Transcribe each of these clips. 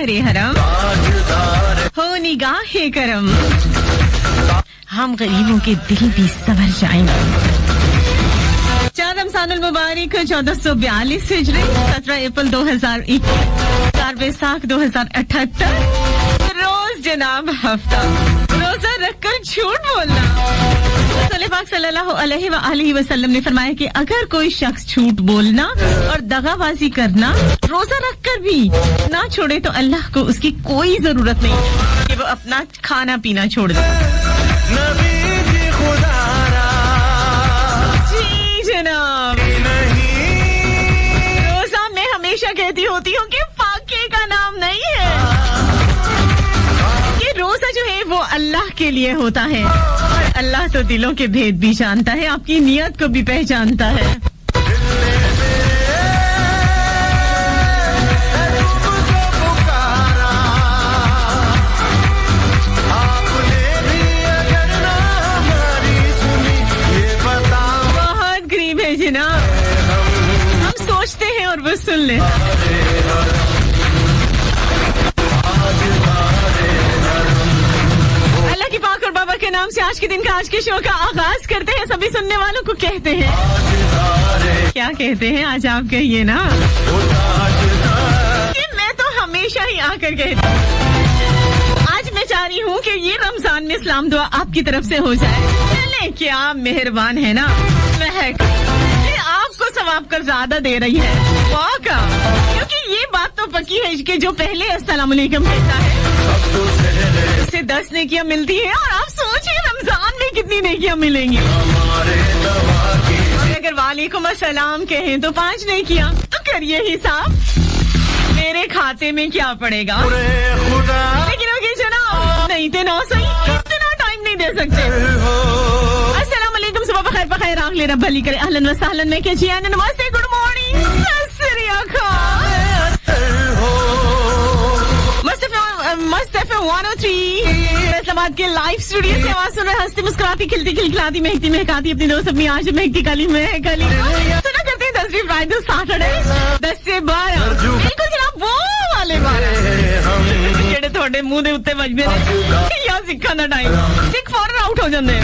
ताजदार हरम हो निगाहे करम, हम गरीबों के दिल भी संवर जाएंगे। 4 रमजानुल मुबारक 1442 हिजरी 17 अप्रैल 2021 4 बैसाख 2078 रोज जनाब हफ्ता रोजा रखकर झूठ बोलना। रसूल पाक सल्लल्लाहु अलैहि वसल्लम ने फरमाया कि अगर कोई शख्स झूठ बोलना और दगाबाजी करना रोजा रखकर भी ना छोड़े तो अल्लाह को उसकी कोई जरूरत नहीं कि वो अपना खाना पीना छोड़ दे। जी जनाब, रोजा मैं हमेशा कहती होती हूँ कि फाके का नाम नहीं है। ये रोजा जो है वो अल्लाह के लिए होता है और अल्लाह तो दिलों के भेद भी जानता है, आपकी नियत को भी पहचानता है। बहुत गरीब है जनाब, हम सोचते हैं और वो सुन ले। अल्लाह की पाक और बाबा के नाम से आज के दिन का आज के शो का आगाज करते हैं। सभी सुनने वालों को कहते हैं, क्या कहते हैं आज आप कहिए ना कि मैं तो हमेशा ही आकर कहती हूँ। आज मैं चाह रही हूँ कि ये रमजान में इस्लाम दुआ आपकी तरफ से हो जाए। चले क्या मेहरबान है ना महक, ये आपको सवाब कर ज्यादा दे रही है वाका, क्योंकि ये बात तो पक्की है कि जो पहले अस्सलाम वालेकुम कहता है उसे 10 नेकियां मिलती है और आप सोचिए रमजान में कितनी नेकियां मिलेंगी। और अगर वालेकुम अस्सलाम कहें तो 5 नेकियां, तो करिए हिसाब मेरे खाते में क्या पड़ेगा। लेकिन ओके जनाब, नहीं तो 9 सही, इतना टाइम नहीं दे सकते। अस्सलाम वालेकुम, सुबह बखैर बखैर आंख ले रब भली करे, अहलन व सहलन में के जिया, नमस्ते, गुड मॉर्निंग, सत श्री अकाल। मस्त एफएम 103 फैसलाबाद के लाइव स्टूडियो से आवाज सुन रहे, हंसती मुस्कुराती खिलती खिलखिलाती महकती महकाती अपनी दोस्त अपनी आज महकती कली में कली सुना करते हैं 10वीं फ्राइडे सैटरडे 10 से 12 बिल्कुल जनाब वो वाले जेड़े थोड़े मुंह दे उत्ते वजदे ने या सिक्खा दा टाइम सिख फौरन आउट हो जांदे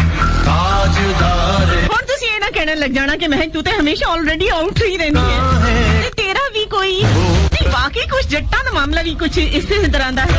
हुण तुसीं ये ना कहने लग जाना कि महक तू ते हमेशा ऑलरेडी आउट ही रहनी है ते तेरा भी कोई बाकी कुछ जट्टा का मामला भी कुछ इसी तरह का है।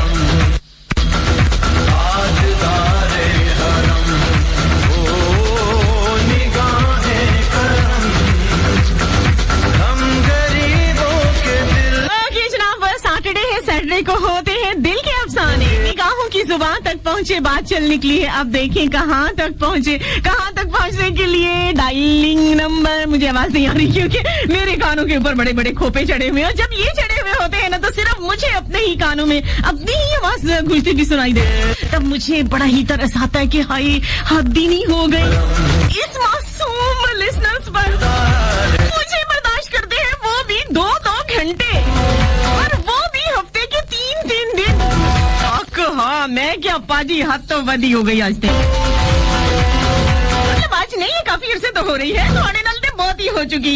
सैटरडे है, सैटरडे को होते हैं दिल के अफसाने, निगाहों की जुबान तक पहुंचे बात चल निकली है। अब देखें कहाँ तक पहुंचे, कहाँ तक पहुंचने के लिए डायलिंग नंबर, मुझे आवाज नहीं आ रही क्योंकि मेरे कानों के ऊपर बड़े बड़े खोपे चढ़े हुए हैं। जब ये चढ़े हुए होते हैं ना तो सिर्फ मुझे अपने ही कानों में अपनी ही आवाज गूंजती भी सुनाई दे, तब मुझे बड़ा ही तरस आता है कि हाय हद ही नहीं हो गई इस मासूम लिसनर्स पर। मुझे बर्दाश्त करते हैं वो भी 2-2 घंटे और वो भी हफ्ते के 3-3 दिन। हाँ मैं क्या पाजी हद तो बदी हो गई आज तक, मतलब आज नहीं है काफी अरसे तो हो रही है, थोड़े नलते बहुत ही हो चुकी।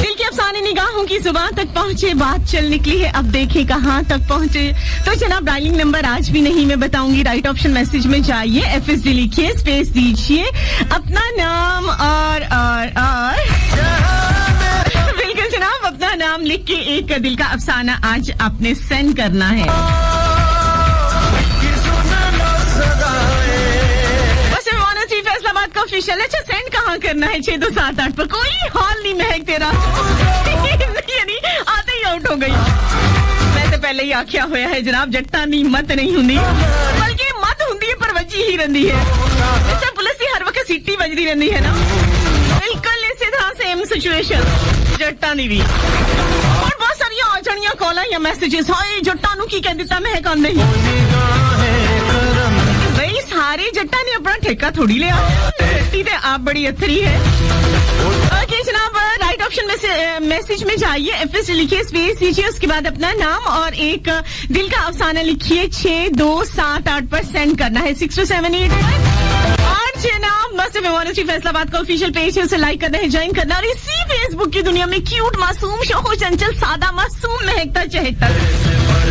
दिल के अफसाने निगाहों की जुबान तक पहुंचे बात चल निकली है, अब देखें कहाँ तक पहुंचे। तो जनाब डायलिंग नंबर आज भी नहीं मैं बताऊंगी, राइट ऑप्शन मैसेज में जाइए, FSD लिखिए, स्पेस दीजिए, अपना नाम और बिल्कुल जनाब अपना नाम लिख के एक दिल का अफसाना आज आपने सेंड करना है। फैसलाबाद का ऑफिशियल, अच्छा सेंड कहाँ करना है? 6278 पर। कोई हाल नहीं महक तेरा यानी आते ही आउट हो गई। मैं तो पहले ही आख्या होया है जनाब जट्टा नहीं मत नहीं हुंदी, बल्कि मत हुंदी है पर वजी ही रही है। जैसे पुलिस की हर वक्त सीटी बजती रहती है ना, बिल्कुल इसी तरह सेम सिचुएशन जट्टा नहीं भी। और बहुत सारी आजड़ियां कॉल या मैसेजेस, हाय जट्टा नु की कह दिता महक आंदे भाई सारे जट्टा ने अपना ठेका थोड़ी लिया, जट्टी ते आप बड़ी अथरी है। ओके जनाब राइट ऑप्शन में से मैसेज में जाइए, FS लिखिए, स्पेस दीजिए, उसके बाद अपना नाम और एक दिल का अफसाना लिखिए, 6278 पर सेंड करना है 6278 और जनाब जनाब, मस्त एफएम फैसलाबाद का ऑफिशियल पेज है, उसे लाइक करना है, ज्वाइन करना और इसी फेसबुक की दुनिया में क्यूट मासूम शोहो चंचल सादा मासूम महकता चहकता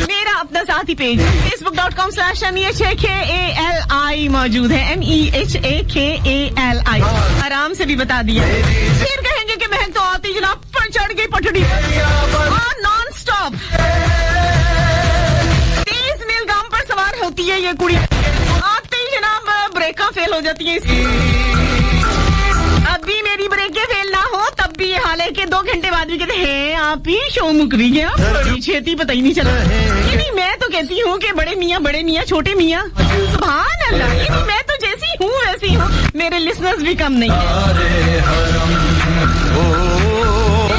मेरा अपना साथी पेज facebook.com/MEHAKALI मौजूद है। MEHAKALI आराम से भी बता दिया। फिर कहेंगे कि महक तो आती जनाब पर चढ़ गई पटड़ी और नॉन स्टॉप तेज नीलगाम पर सवार होती है ये कुड़ी, आते ही जनाब ब्रेका फेल हो जाती है इसकी। अभी मेरी ब्रेकें फेल ना हो तब भी ये हाल है कि 2 घंटे बाद भी कहते हैं आप ही शो मुक रही है, बड़ी छेती पता ही नहीं चला। ये नहीं, मैं तो कहती हूँ कि बड़े मियाँ छोटे मियाँ सुभान अल्लाह, ये नहीं, मैं तो जैसी हूँ वैसी हूँ, मेरे लिसनर्स भी कम नहीं है।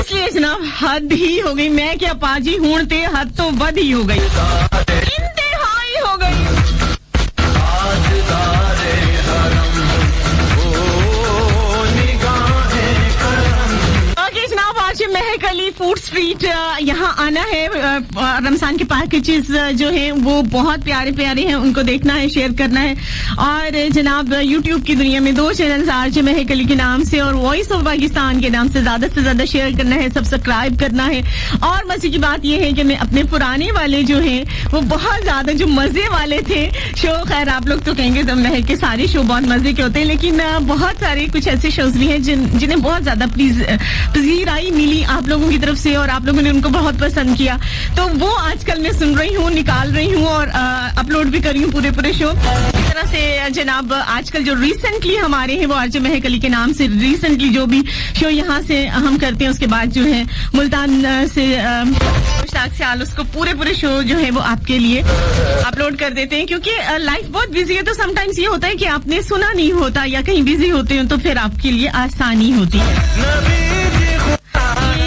इसलिए जनाब हद ही हो गई, मैं क्या पाजी हूं ते हद तो बद ही हो गई, इंतहाई हो गई। महक अली फूड स्ट्रीट यहाँ आना है। रमजान के पैकेजेस जो हैं वो बहुत प्यारे प्यारे हैं, उनको देखना है, शेयर करना है। और जनाब यूट्यूब की दुनिया में 2 चैनल्स आज महक अली के नाम से और वॉइस ऑफ पाकिस्तान के नाम से ज्यादा शेयर करना है, सब्सक्राइब करना है। और मजे की बात यह है कि मैं अपने पुराने वाले जो हैं वो बहुत ज्यादा जो मजे वाले थे शो, खैर आप लोग तो कहेंगे तो महक के सारे शो बहुत मजे के होते हैं, लेकिन बहुत सारे कुछ ऐसे शोज भी हैं जिन्हें बहुत ज्यादा पजीराई मिली आप लोगों की तरफ से और आप लोगों ने उनको बहुत पसंद किया, तो वो आजकल मैं सुन रही हूँ, निकाल रही हूँ और अपलोड भी कर रही हूँ पूरे शो। इस तरह से जनाब आजकल जो रिसेंटली हमारे हैं वो आरजे महक अली के नाम से रिसेंटली जो भी शो यहाँ से हम करते हैं, उसके बाद जो है मुल्तान से मुश्ताक से आल, उसको पूरे शो जो है वो आपके लिए अपलोड कर देते हैं, क्योंकि लाइफ बहुत बिजी है। तो समटाइम्स ये होता है कि आपने सुना नहीं होता या कहीं बिजी होते हो तो फिर आपके लिए आसानी होती है।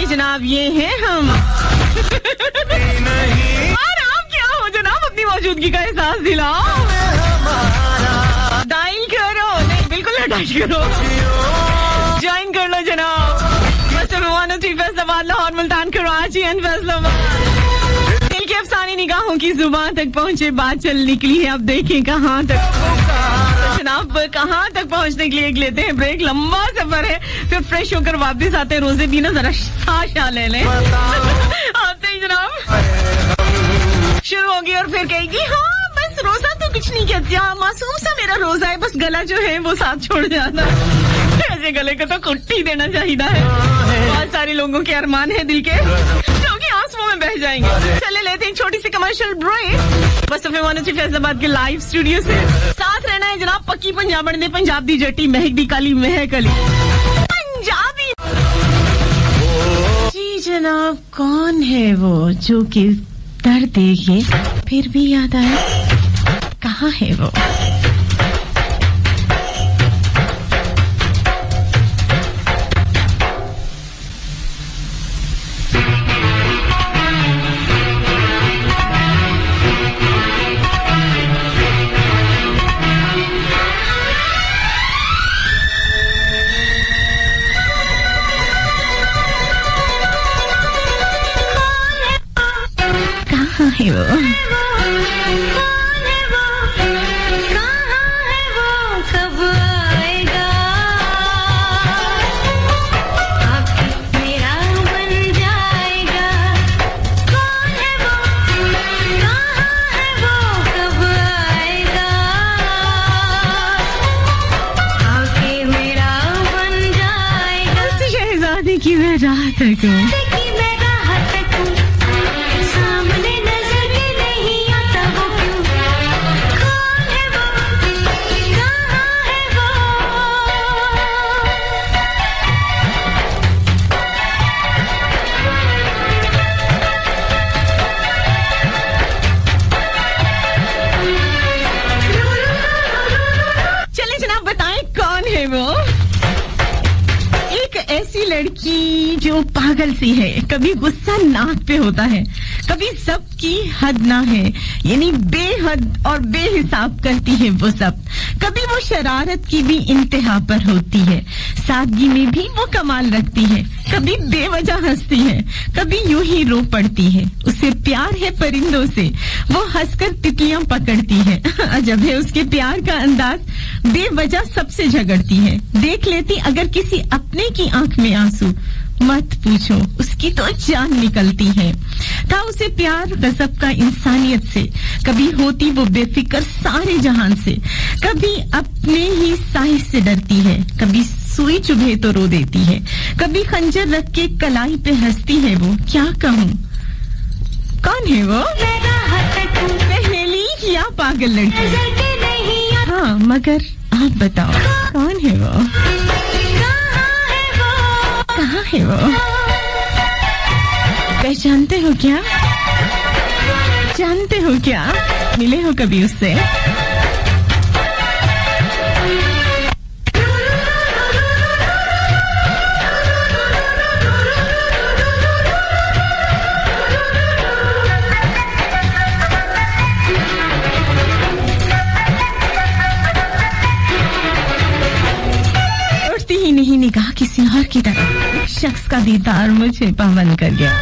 जनाब ये है हम और आप क्या हो जनाब, अपनी मौजूदगी का एहसास दिलाओ, डायल करो, नहीं बिल्कुल ना डायल करो, ज्वाइन कर लो जनाब। फैसलाबाद, लाहौर, मुल्तान, कराची एंड फैसलाबाद, दिल की अफसानी निगाहों की जुबान तक पहुंचे, बात चल निकली है, अब देखें कहाँ तक। जनाब कहाँ तक पहुंचने के लिए एक लेते हैं ब्रेक, लंबा सफर है, फिर फ्रेश होकर वापस आते हैं, रोजे भी ना जरा साशा ले लें आते ही जनाब शुरू होगी और फिर कहेगी हाँ बस रोजा तो कुछ नहीं कहती, मासूम सा मेरा रोजा है, बस गला जो है वो साथ छोड़ जाना, ऐसे गले को तो कुट्टी देना चाहिए है। बहुत सारे लोगों के अरमान है दिल के जो कि आंसुओं में बह जाएंगे। चले लेते हैं छोटी सी कमर्शियल ब्रेक, बस फैसलाबाद के लाइव स्टूडियो से साथ रहना है जनाब। पक्की पंजाबन ने पंजाब दी जट्टी महक दी काली महक अली पंजाबी जी जनाब। कौन है वो जो कि दर्द देखे फिर भी याद आए, कहाँ है वो? है वो कब आएगा, मेरा बन जाएगा। कौन है वो, कहाँ है वो, कब आएगा, आके मेरा बन जाएगा। शहजादी की मैं रात को लड़की जो पागल सी है, कभी गुस्सा नाक पे होता है, कभी सबकी हद ना है, यानी बेहद और बेहिसाब करती है वो सब। कभी वो शरारत की भी इंतहा पर होती है, सादगी में भी वो कमाल रखती है, कभी बेवजह हंसती है, कभी यूं ही रो पड़ती है। उसे प्यार है परिंदों से, वो हंसकर तितलियां पकड़ती है। अजब है उसके प्यार का अंदाज, बेवजह सबसे झगड़ती है, देख लेती अगर किसी अपने की आंख में आंसू, मत पूछो उसकी तो जान निकलती है। था उसे प्यार गजब का इंसानियत से, कभी होती वो बेफिक्र सारे जहान से, कभी अपने ही साहिब से डरती है, कभी सुई चुभे तो रो देती है, कभी खंजर रख के कलाई पे हंसती है वो। क्या कहूँ कौन है वो? पहेली या पागल लड़की? हाँ मगर आप बताओ कौन है वो? कहाँ है वो? पहचानते हो क्या? जानते हो क्या? मिले हो कभी उससे? नहीं निगाह किसी और की तरफ, एक शख्स का दीदार मुझे पाबंद कर गया।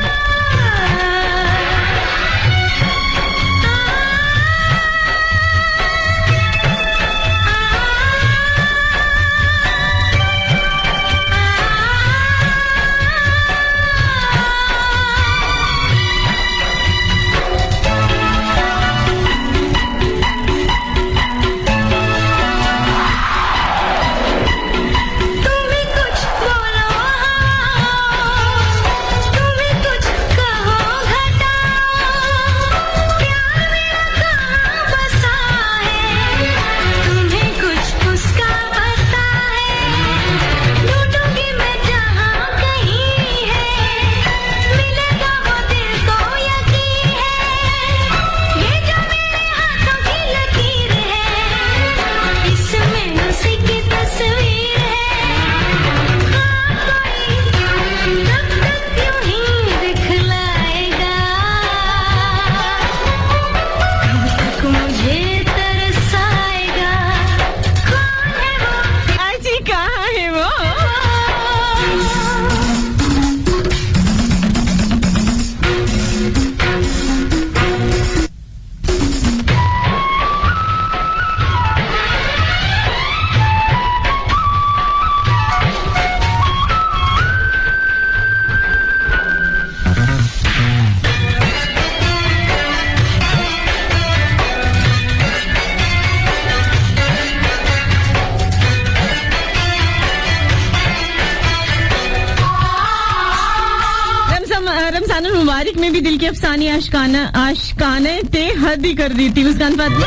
रमजान मुबारक में भी दिल के अफसाने आशिकाना ते हद ही कर दी थी मुस्कान फातिमा।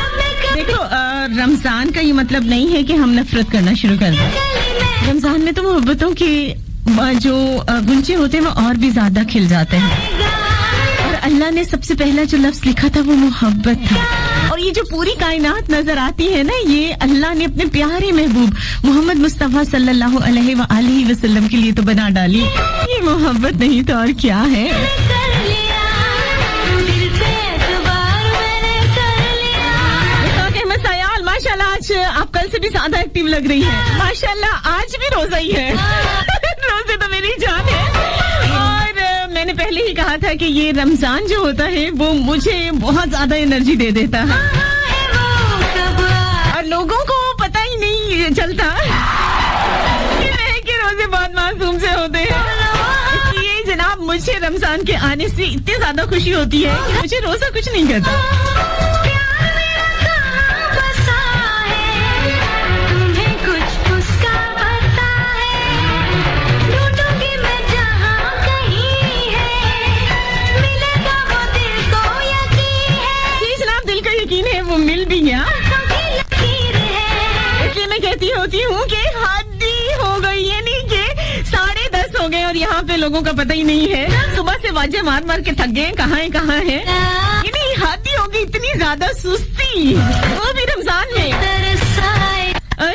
देखो रमजान का ये मतलब नहीं है कि हम नफरत करना शुरू कर दें। रमजान में तो मोहब्बतों के जो गुंचे होते हैं वो और भी ज्यादा खिल जाते हैं, और अल्लाह ने सबसे पहला जो लफ्ज लिखा था वो मोहब्बत था। और ये जो पूरी कायनात नजर आती है ना, ये अल्लाह ने अपने प्यारे महबूब मोहम्मद मुस्तफा सल्लल्लाहु अलैहि वसल्लम के लिए तो बना डाली। ये मोहब्बत नहीं तो और क्या है? माशाल्लाह आज आप कल से भी ज्यादा एक्टिव लग रही हैं। माशाल्लाह आज भी रोजा ही है। रोजे तो मेरी जान है। और मैंने पहले ही कहा था कि ये रमजान जो होता है वो मुझे बहुत ज्यादा एनर्जी दे देता है, और लोगों को पता ही नहीं चलता कि रोजे बहुत मासूम से होते हैं। इसलिए जनाब मुझे रमजान के आने से इतनी ज्यादा खुशी होती है कि मुझे रोजा कुछ नहीं करता। यकीन है वो मिल भी गया। इसलिए मैं कहती होती हूँ कि हद ही हो गई, यानी कि 10:30 हो गए और यहाँ पे लोगों का पता ही नहीं है। सुबह से वाजे मार मार के थक गए, कहाँ है। यानी हद ही हो गई, इतनी ज्यादा सुस्ती, वो भी रमजान में।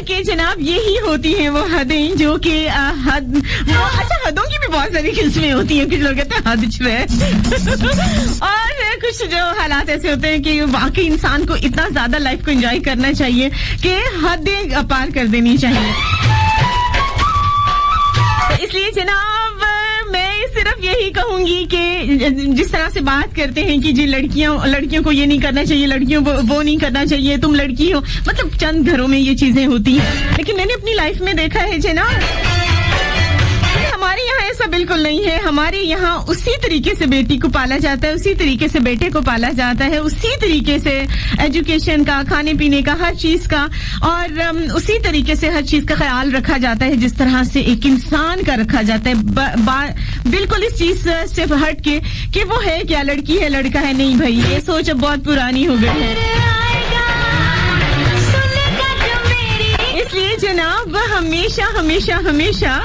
कि जनाब यही होती हैं वो हदें जो कि अच्छा हदों की भी बहुत सारी किस्में होती हैं। कुछ लोग कहते हैं हद छुए और कुछ जो हालात ऐसे होते हैं कि वाकई इंसान को इतना ज्यादा लाइफ को एंजॉय करना चाहिए कि हदें पार कर देनी चाहिए। तो इसलिए जनाब मैं इस सिर्फ यही कहूंगी कि जिस तरह से बात करते हैं कि जी लड़कियों को ये नहीं करना चाहिए, लड़कियों को वो नहीं करना चाहिए, तुम लड़की हो, मतलब चंद घरों में ये चीजें होती हैं, लेकिन मैंने अपनी लाइफ में देखा है जना, हमारे यहाँ ऐसा बिल्कुल नहीं है। हमारे यहाँ उसी तरीके से बेटी को पाला जाता है, उसी तरीके से बेटे को पाला जाता है, उसी तरीके से एजुकेशन का, खाने पीने का, हर चीज का, और उसी तरीके से हर चीज का ख्याल रखा जाता है जिस तरह से एक इंसान का रखा जाता है। बिल्कुल इस चीज से हट के कि वो है क्या, लड़की है लड़का है, नहीं भाई, ये सोच अब बहुत पुरानी हो गई है। इसलिए जनाब हमेशा हमेशा हमेशा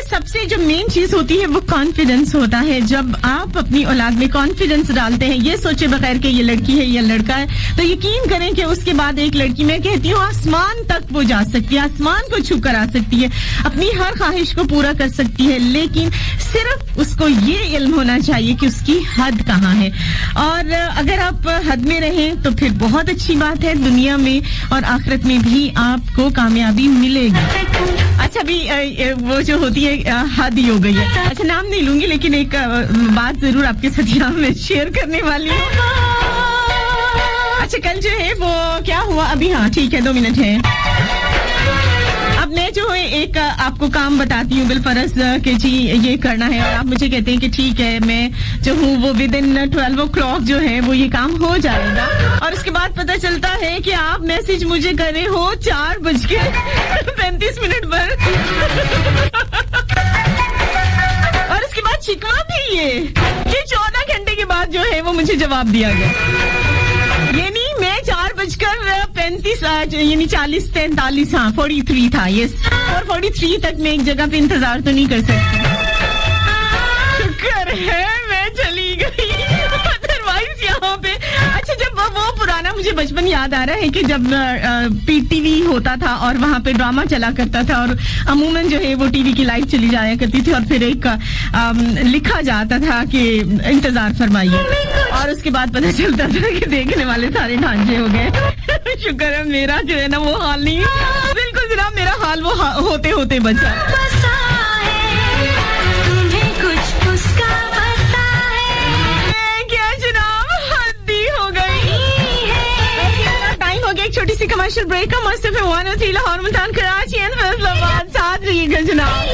सबसे जो मेन चीज होती है वो कॉन्फिडेंस होता है। जब आप अपनी औलाद में कॉन्फिडेंस डालते हैं, ये सोचे बगैर कि ये लड़की है या लड़का है, तो यकीन करें कि उसके बाद एक लड़की, मैं कहती हूँ आसमान तक वो जा सकती है, आसमान को छू कर आ सकती है, अपनी हर ख्वाहिश को पूरा कर सकती है, लेकिन सिर्फ उसको ये इल्म होना चाहिए कि उसकी हद कहाँ है। और अगर आप हद में रहें तो फिर बहुत अच्छी बात है, दुनिया में और आखिरत में भी आपको कामयाबी मिलेगी। अच्छा, अभी वो जो होती है हद ही हो गई है। अच्छा, नाम नहीं लूंगी, लेकिन एक बात जरूर आपके साथ यहाँ में शेयर करने वाली हूँ। अच्छा, कल जो है वो क्या हुआ अभी, हाँ ठीक है, 2 मिनट है। अब मैं जो है एक आपको काम बताती हूँ बिलफरज कि जी ये करना है, और आप मुझे कहते हैं कि ठीक है, मैं जो हूँ वो विदिन 12 o'clock जो है वो ये काम हो जाएगा, और उसके बाद पता चलता है कि आप मैसेज मुझे कर रहे हो 4:35 पर और उसके बाद शिकवा भी ये कि 14 घंटे के बाद जो है वो मुझे जवाब दिया गया। यानी मैं 4:35 यानी 40:43, हाँ 43 था, यस, और 43 तक मैं एक जगह पे इंतजार तो नहीं कर सकती। शुक्र है मैं चली गई, अदरवाइज यहाँ पे। अच्छा, जब वो पुराना मुझे बचपन याद आ रहा है कि जब पीटीवी होता था और वहाँ पे ड्रामा चला करता था, और अमूमन जो है वो टीवी की लाइट चली जाया करती थी, और फिर एक लिखा जाता था कि इंतजार फरमाइए, और उसके बाद पता चलता था कि देखने वाले सारे ढांचे हो गए। शुक्र है मेरा जो है ना वो हाल नहीं, बिल्कुल जनाब मेरा हाल वो होते होते बचा। क्या जनाब, हद्दी हो गई। टाइम हो गया एक छोटी सी कमर्शियल ब्रेक का। मस्त है 103 लाहौर, मुल्तान, कराची एंड फैसलाबाद, साथ रहिएगा जनाब।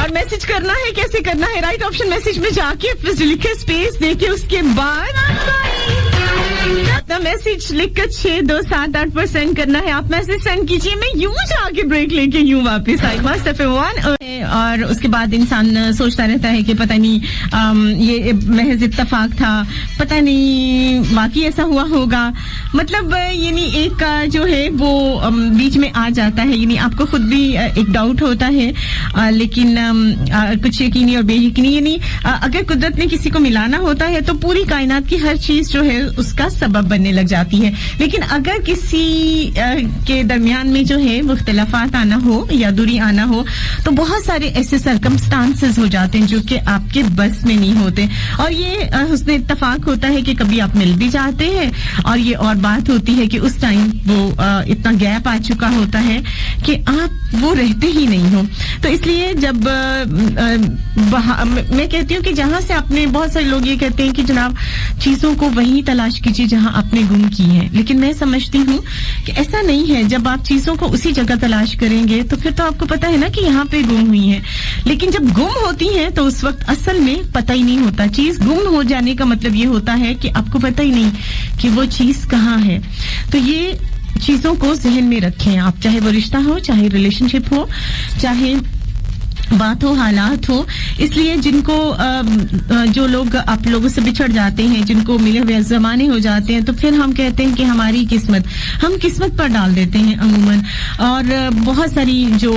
और मैसेज करना है, कैसे करना है? राइट ऑप्शन मैसेज में जाके लिखे स्पेस देके उसके बाद अपना मैसेज लिखकर 6278 पर सेंड करना है। आप मैसेज सेंड कीजिए, मैं यूं जाके ब्रेक लेके यूं वापस आई। मस्त है 1, और उसके बाद इंसान सोचता रहता है कि पता नहीं ये महज इत्तेफाक था, पता नहीं वाकई ऐसा हुआ होगा। मतलब यानी एक जो है वो बीच में आ जाता है, यानी आपको खुद भी एक डाउट होता है, लेकिन कुछ यकीनी और बेयकीनी, यानी अगर कुदरत ने किसी को मिलाना होता है तो पूरी कायनात की हर चीज जो है उसका सबब बनने लग जाती है। लेकिन अगर किसी के दरमियान में जो है वो इख्तिलाफात आना हो या दूरी आना हो, तो बहुत सारे ऐसे सर्कमस्टांसेस हो जाते हैं जो कि आपके बस में नहीं होते, और ये हुस्न इत्तेफाक होता है कि कभी आप मिल भी जाते हैं, और ये और बात होती है कि उस टाइम वो इतना गैप आ चुका होता है कि आप वो रहते ही नहीं हो। तो इसलिए जब मैं कहती हूँ कि जहां से आपने, बहुत सारे लोग ये कहते हैं कि जनाब चीजों को वहीं तलाश कीजिए जहां आपने गुम की है, लेकिन मैं समझती हूँ कि ऐसा नहीं है। जब आप चीजों को उसी जगह तलाश करेंगे तो फिर तो आपको पता है ना कि यहाँ पे गुम हुई है, लेकिन जब गुम होती है तो उस वक्त असल में पता ही नहीं होता। चीज गुम हो जाने का मतलब ये होता है कि आपको पता ही नहीं कि वो चीज कहाँ है। तो ये चीजों को जहन में रखें आप, चाहे वो रिश्ता हो, चाहे रिलेशनशिप हो, चाहे बात हो, हालात हो। इसलिए जिनको जो लोग आप लोगों से बिछड़ जाते हैं, जिनको मिले हुए जमाने हो जाते हैं, तो फिर हम कहते हैं कि हमारी किस्मत, हम किस्मत पर डाल देते हैं अमूमन। और बहुत सारी जो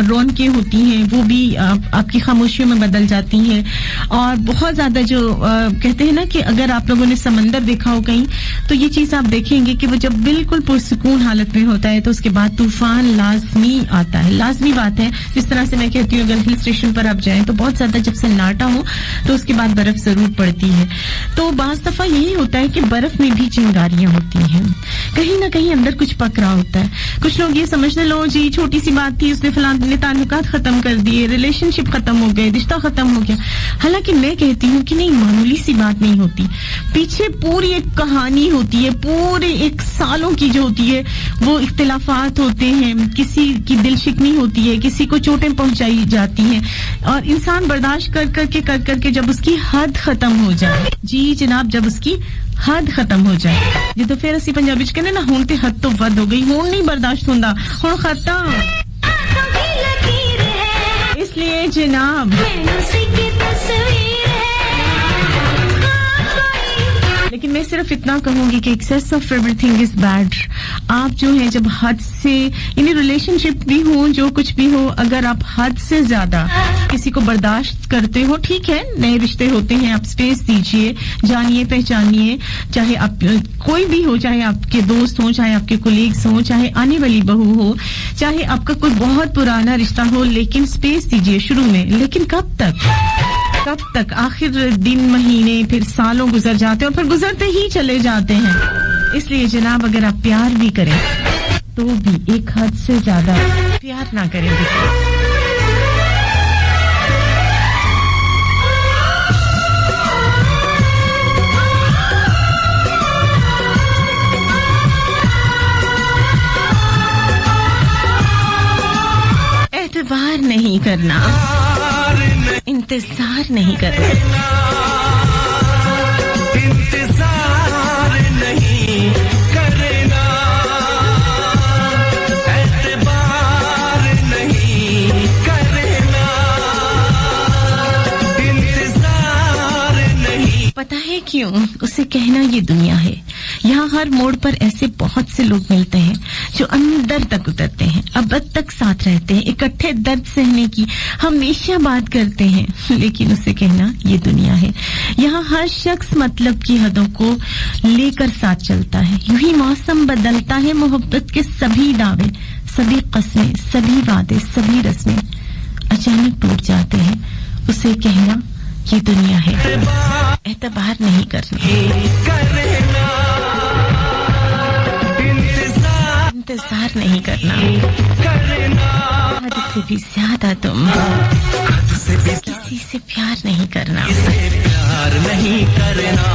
रौनकें होती हैं वो भी आपकी खामोशियों में बदल जाती हैं। और बहुत ज्यादा जो कहते हैं ना कि अगर आप लोगों ने समंदर देखा हो कहीं, तो ये चीज आप देखेंगे कि वो जब बिल्कुल पुरसुकून हालत में होता है तो उसके बाद तूफान लाजमी आता है। लाजमी बात है, जिस तरह से मैं कहती हूँ अगर हिल स्टेशन पर आप जाएं तो बहुत ज्यादा जब सन्नाटा हो तो उसके बाद बर्फ जरूर पड़ती है। तो बाज़ दफा यही होता है कि बर्फ में भी चिंगारियां होती हैं, कहीं ना कहीं अंदर कुछ पक रहा होता है। कुछ लोग ये समझते लो जी छोटी सी बात थी, उसने फलां ने ताल्लुकात खत्म कर दिए, रिलेशनशिप खत्म हो गए, रिश्ता खत्म हो गया। हालांकि मैं कहती हूँ कि नहीं, मामूली सी बात नहीं होती, पीछे पूरी एक कहानी होती है, पूरे एक सालों की जो होती है, वो इख्तिलाफात होते हैं, किसी की दिल शिकनी होती है, किसी को चोटें पहुंचाई जाती हैं, और इंसान बर्दाश्त कर करके जब उसकी हद खत्म हो जाए, जी जनाब, जब उसकी हद खत्म हो जाए, जो तो फिर असि पंजाबी च कहने ना, हुण ते हद तो वध हो गई, हुण नहीं बर्दाश्त हुंदा, हुण खत्म। इसलिए जनाब लेकिन मैं सिर्फ इतना कहूंगी कि excess of everything is bad. आप जो है जब हद से, यानी रिलेशनशिप भी हो, जो कुछ भी हो, अगर आप हद से ज्यादा किसी को बर्दाश्त करते हो, ठीक है, नए रिश्ते होते हैं, आप स्पेस दीजिए, जानिए पहचानिए, चाहे आप कोई भी हो, चाहे आपके दोस्त हो, चाहे आपके कोलीग्स हो, चाहे आने वाली बहू हो, चाहे आपका कोई बहुत पुराना रिश्ता हो, लेकिन स्पेस दीजिए शुरू में। लेकिन कब तक आखिर दिन, महीने, फिर सालों गुजर जाते हैं और फिर गुजरते ही चले जाते हैं। इसलिए जनाब अगर आप प्यार भी करें तो भी एक हद से ज्यादा प्यार ना करें किसी। एतबार नहीं करना, इंतजार नहीं करना, इंतजार नहीं करना, एतबार नहीं करना, इंतजार नहीं। पता है क्यों? उसे कहना ये दुनिया है। यहाँ हर मोड़ पर ऐसे बहुत से लोग मिलते हैं जो अंदर तक उतरते हैं, अब तक साथ रहते हैं, इकट्ठे दर्द सहने की हमेशा बात करते हैं, लेकिन उसे कहना ये दुनिया है। यहाँ हर शख्स मतलब की हदों को लेकर साथ चलता है। यूं ही मौसम बदलता है, मोहब्बत के सभी दावे, सभी कस्में, सभी वादे, सभी रस्में अचानक टूट जाते हैं। उसे कहना ये दुनिया है, एतबार नहीं करना, इंतजार नहीं करना, हद से भी ज्यादा तुम किसी से प्यार नहीं करना, प्यार नहीं करना,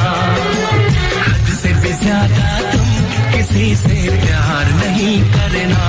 हद से भी ज्यादा तुम किसी से प्यार नहीं करना।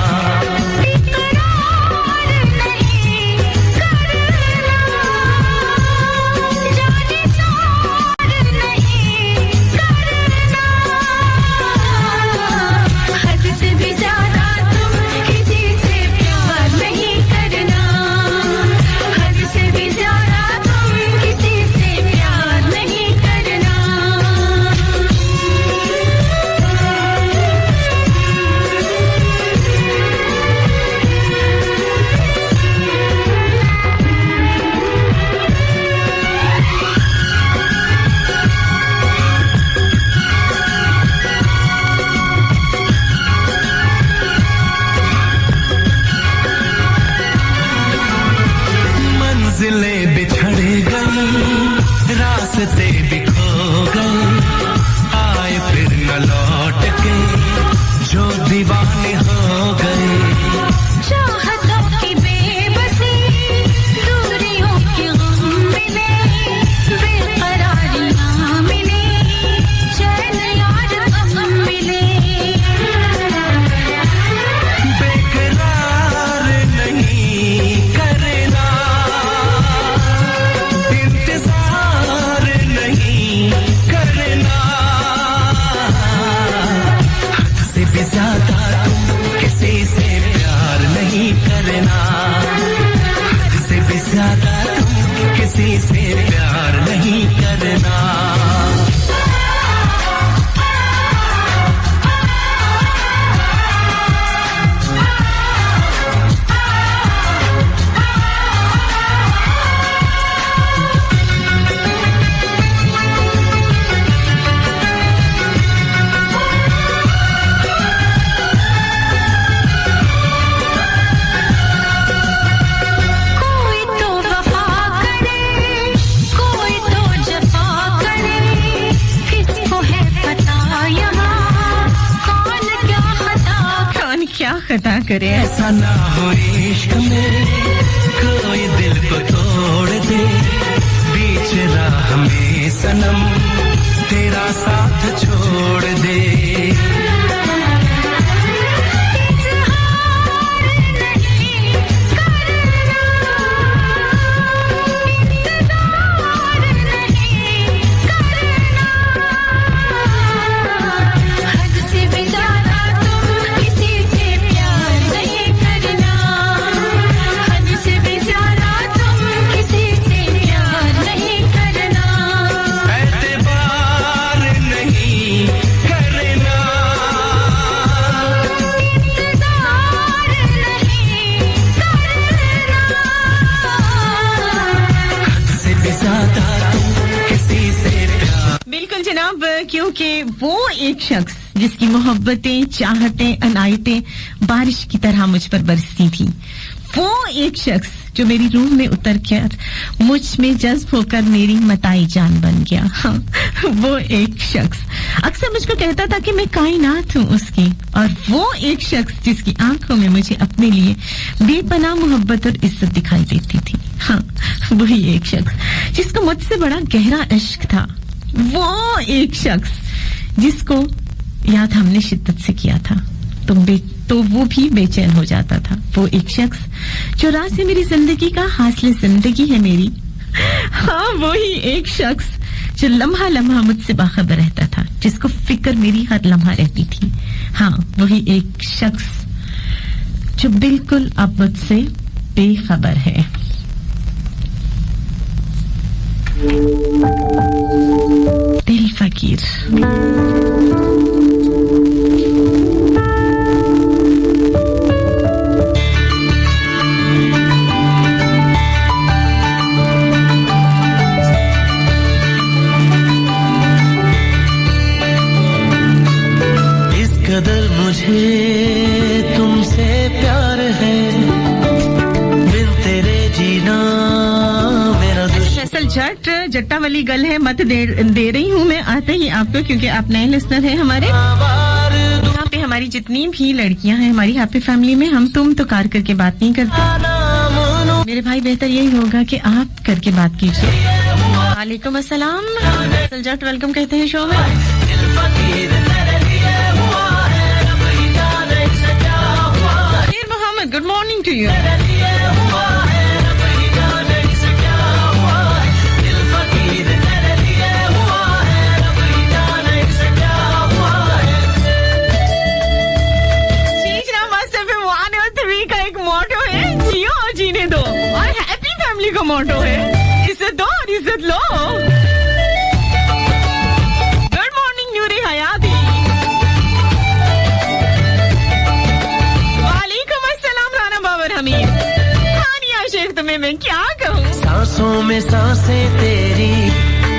क्या खता करे। ऐसा ना हो इश्क में कोई दिल को तोड़ दे, बीच राह में सनम तेरा साथ छोड़ दे। क्योंकि वो एक शख्स जिसकी मोहब्बतें, चाहतें, अनायतें बारिश की तरह मुझ पर बरसती थी, वो एक शख्स जो मेरी रूह में उतर कर मुझ में जज्ब होकर मेरी मताई जान बन गया। हाँ, वो एक शख्स अक्सर मुझको कहता था कि मैं कायनात हूँ उसकी, और वो एक शख्स जिसकी आंखों में मुझे अपने लिए बेपनाह मोहब्बत और इज्जत दिखाई देती थी। हाँ, वही एक शख्स जिसको मुझसे बड़ा गहरा इश्क था, वो एक शख्स जिसको याद हमने शिद्दत से किया था तो वो भी बेचैन हो जाता था। वो एक शख्स जो राज से मेरी जिंदगी का हासिल जिंदगी है मेरी। हाँ, वही एक शख्स जो लम्हा लम्हा मुझसे बाखबर रहता था, जिसको फिक्र मेरी हर लम्हा रहती थी। हाँ, वही एक शख्स जो बिल्कुल अब मुझसे बेखबर है। दिल फकीर। इस कदर मुझे तुमसे प्यार है, बिन तेरे जीना मेरा झट जट्टा वाली गल है, मत दे रही हूँ मैं आते ही आपको, क्योंकि आप नए लिसनर हैं हमारे। यहाँ पे हमारी जितनी भी लड़कियां हैं हमारी हैप्पी फैमिली में, हम तुम तो कार करके बात नहीं करते। मेरे भाई बेहतर यही होगा कि आप करके बात कीजिए। वालेकुम अस्सलाम, जट वेलकम कहते हैं शो में। Mohammad, good morning to you. का मोटो है इज्जत दो और इज्जत लो। गुड मॉर्निंग नूरी हयाती। वालेकुम अस्सलाम राना बाबर हमीद। हानिया शेख, तुम्हें मैं क्या कहूँ। सांसों में सांसें तेरी,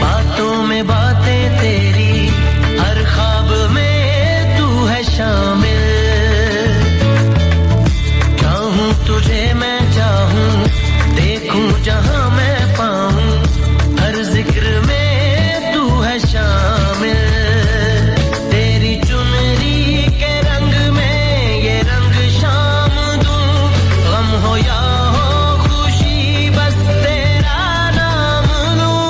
बातों में बातें तेरी, हर ख्वाब में तू है शामिल। चाहूँ तुझे मैं चाहूँ, देखूं जहां मैं पाऊं, हर जिक्र में तू है शामिल। तेरी चुनरी के रंग में ये रंग शाम दूं, गम हो या हो खुशी बस तेरा नाम लूं।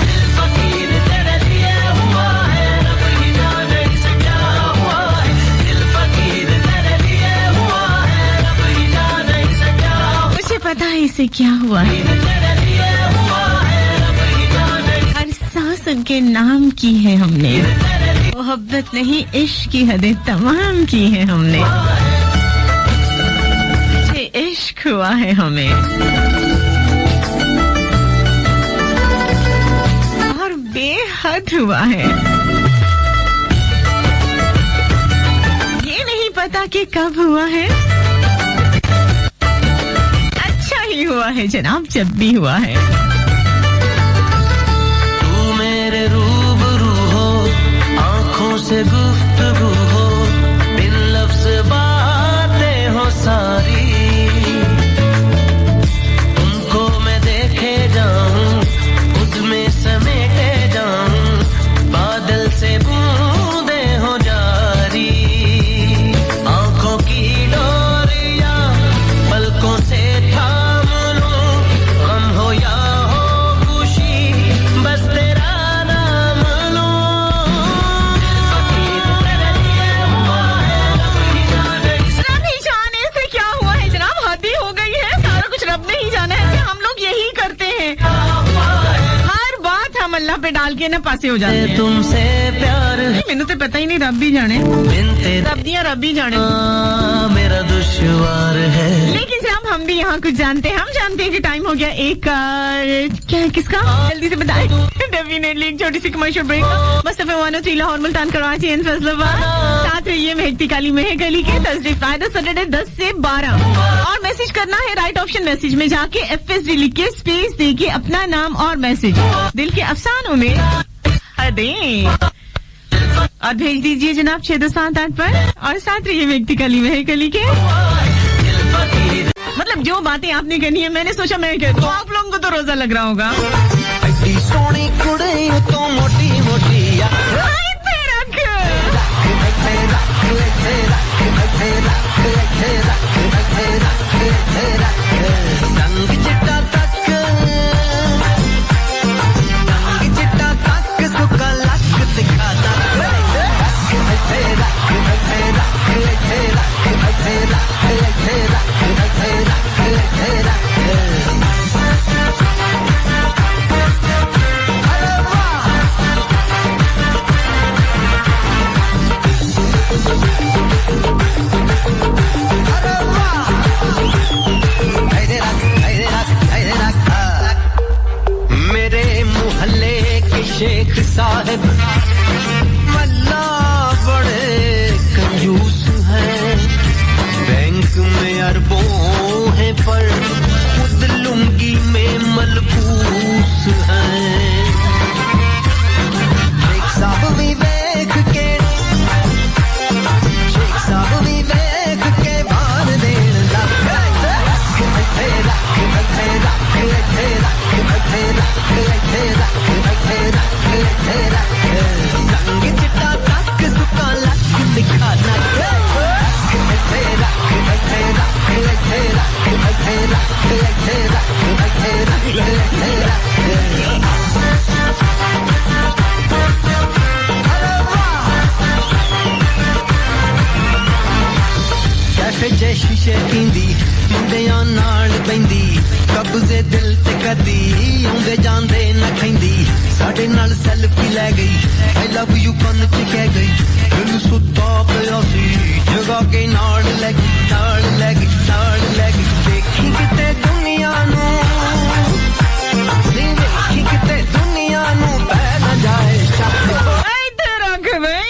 दिल फकीर तेरे लिए हुआ है, रब ही जाने से क्या हुआ है। दिल फकीर तेरे लिए हुआ है, रब ही जाने से क्या हुआ है। मुझे पता है इसे क्या हुआ है। हर सांस उनके नाम की है हमने, मोहब्बत नहीं इश्क की हदें तमाम की है हमने। मुझे इश्क हुआ है हमें, और बेहद हुआ है। ये नहीं पता कि कब हुआ है, हुआ है जनाब, जब भी हुआ है। तू मेरे रूबरू हो, आंखों से गुफ्तगू हो, बिन लफ्ज़ बातें हो सारी। तुमको मैं देखे जाऊं, खुद में समेटे जाऊं, बादल से बूंदे हो जारी। आंखों पे डाल के ना पासे हो जाते हैं। तुमसे प्यार है मैंने तो पता ही नहीं, रब भी जाने, रब दिया रब भी जाने, मेरा दुश्वार है। लेकिन जनाब हम भी यहाँ कुछ जानते हैं। हम जानते हैं कि टाइम हो गया एक क्या है किसका, जल्दी से बताएं। डेफिनेटली एक छोटी सी commercial break. Mustafa 103 Lahore Multan Karachi and Faisalabad. साथ रहिए महकती काली महक अली के थर्सडे फ्राइडे सैटरडे 10 से 12। और मैसेज करना है राइट ऑप्शन मैसेज में जाके FSD लिख के स्पेस दे के अपना नाम और मैसेज दिल के अफसानों में दें और भेज दीजिए जनाब 6278 पर। और साथ रहिए महकती काली महक अली के। मतलब जो बातें आपने करनी है, मैंने सोचा मैं कह दूं, आप लोगों को तो रोजा लग रहा होगा। सोनी कुड़ी तो मोटी मोटी संग चिट्टा तक सुका लक दिखाना शेख साहब मल्ला बड़े कंजूस हैं, बैंक में अरबों हैं पर खुद लुंगी में मलबूस हैं। शेख साहब विवेक के बार देन संग चिट्टा तक सुका लक दिखाना कैफे जे शीशे पींदी मुंडियां नाल बैंदी कब्जे दिल ते कदी आउंदे जांदे न खैंदी साडे नाल सेल्फी ले गई आई लव यू कन च कह गई दिल सुत्ता पिया सी जगा के नाल लगी देखी किते दुनिया नू देखी किते दुनिया नू पै न जाए इधर रख भाई,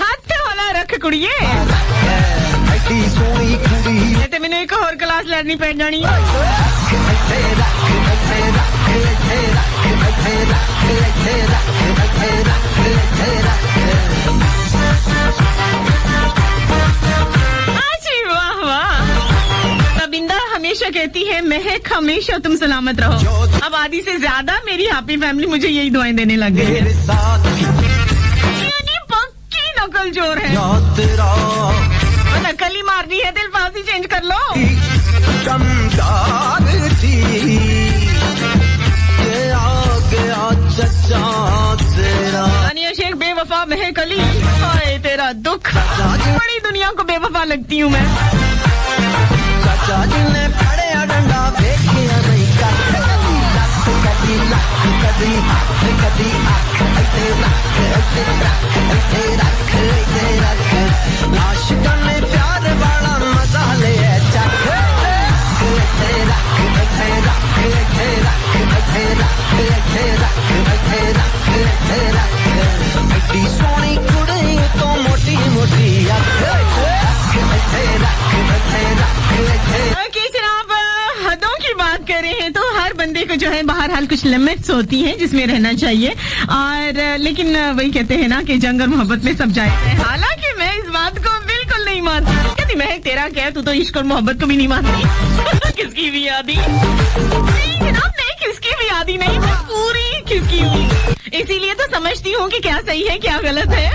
हाथ हौला रख कुड़िए, सोनी कुड़ी ते मैंने एक और क्लास लड़नी पड़ जानी। वाह वाह। तबिंदा हमेशा कहती है महक हमेशा तुम सलामत रहो। अब आधी से ज्यादा मेरी हैप्पी फैमिली मुझे यही दुआएं देने लग गई है। यानी पक्की नकल जोर है, नकल ही मारनी है, दिल फांसी चेंज कर लो। तानिया शेख बेवफा महक अली, हाय तेरा दुख, बड़ी दुनिया को बेवफा लगती हूँ मैं। चाचा जी ने पड़े डंडा देखिया नहीं आशिका ने प्यार वाला मजा ले सोनी कुड़ी तो मोटी मोटी हदों की बात कर रहे हैं तो हर बंदे को जो है बहरहाल कुछ लिमिट्स होती हैं जिसमें रहना चाहिए। और लेकिन वही कहते हैं ना कि जंग और मोहब्बत में सब जायज़ है। हालांकि मैं इस बात को बिल्कुल नहीं मानती। कहती महक तेरा क्या है, तू तो इश्क और मोहब्बत को भी नहीं मानती। किसकी भी आदी नहीं जनाब, मैं किसकी भी आदी नहीं, मैं पूरी किसकी हुई। इसीलिए तो समझती हूँ कि क्या सही है क्या गलत है।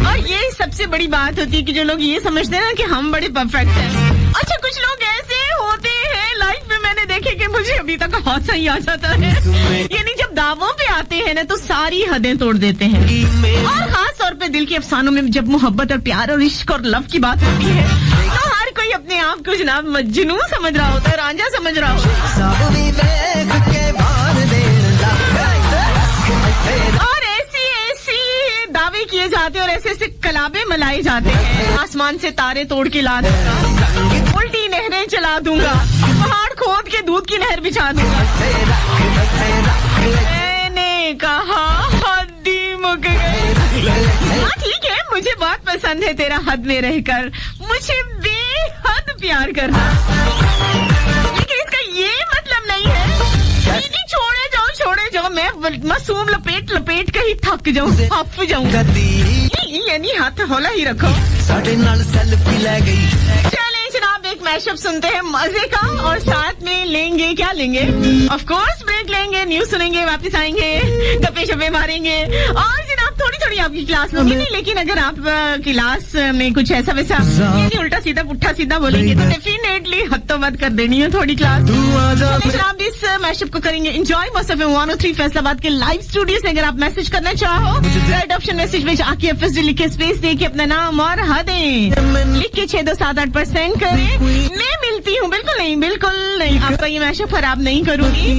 और ये सबसे बड़ी बात होती है कि जो लोग ये समझते हैं ना कि हम बड़े परफेक्ट हैं। अच्छा कुछ लोग ऐसे होते हैं लाइफ में, मैंने देखे कि मुझे अभी तक हौसला ही आ जाता है। यानी जब दावों पे आते हैं ना तो सारी हदें तोड़ देते हैं। और खास तौर पे दिल के अफसानों में जब मोहब्बत और प्यार और इश्क और लव की बात होती है तो हर कोई अपने आप को जनाब मजनू समझ रहा होता है, रांझा समझ रहा होता है। और ऐसी ऐसी दावे किए जाते हैं और ऐसे ऐसे कलाबे मलाए जाते हैं। आसमान से तारे तोड़ के ला दूंगा, उल्टी नहरें चला दूंगा, पहाड़ खोद के दूध की नहर बिछा दूंगा। मैंने कहा हद्दी मुक गई। हाँ ठीक है, मुझे बहुत पसंद है तेरा हद में रहकर, मुझे बेहद प्यार करना, लेकिन इसका ये मतलब नहीं है कि छोड़े जाओ, मैं मासूम लपेट के ही थक जाऊं, हफ जाऊं। यानी हाथ हौला ही रखो। चले जनाब, एक मैशअप सुनते हैं मजे का, और साथ में लेंगे क्या लेंगे, ऑफ कोर्स ब्रेक लेंगे, न्यूज सुनेंगे, वापस आएंगे, गप्पे शप्पे मारेंगे, और जनाब थोड़ी थोड़ी आपकी क्लास लूंगी नहीं, लेकिन अगर आप क्लास में कुछ ऐसा वैसा यानी उल्टा सीधा पुट्ठा सीधा बोलेंगे तो डेफिनेटली हत्तो मत कर देनी है थोड़ी क्लास। जनाब इस मैशअप को करेंगे एंजॉय मस्त एफएम 103 फैसलाबाद के लाइव स्टूडियो से। अगर आप मैसेज करना चाहो, राइट ऑप्शन मैसेज में आके एफएसडी लिख के स्पेस दे के अपना नाम और हदें लिख के 6278% करें। मैं मिलती हूँ, बिल्कुल नहीं, आपका ये मैशअप खराब नहीं करूंगी।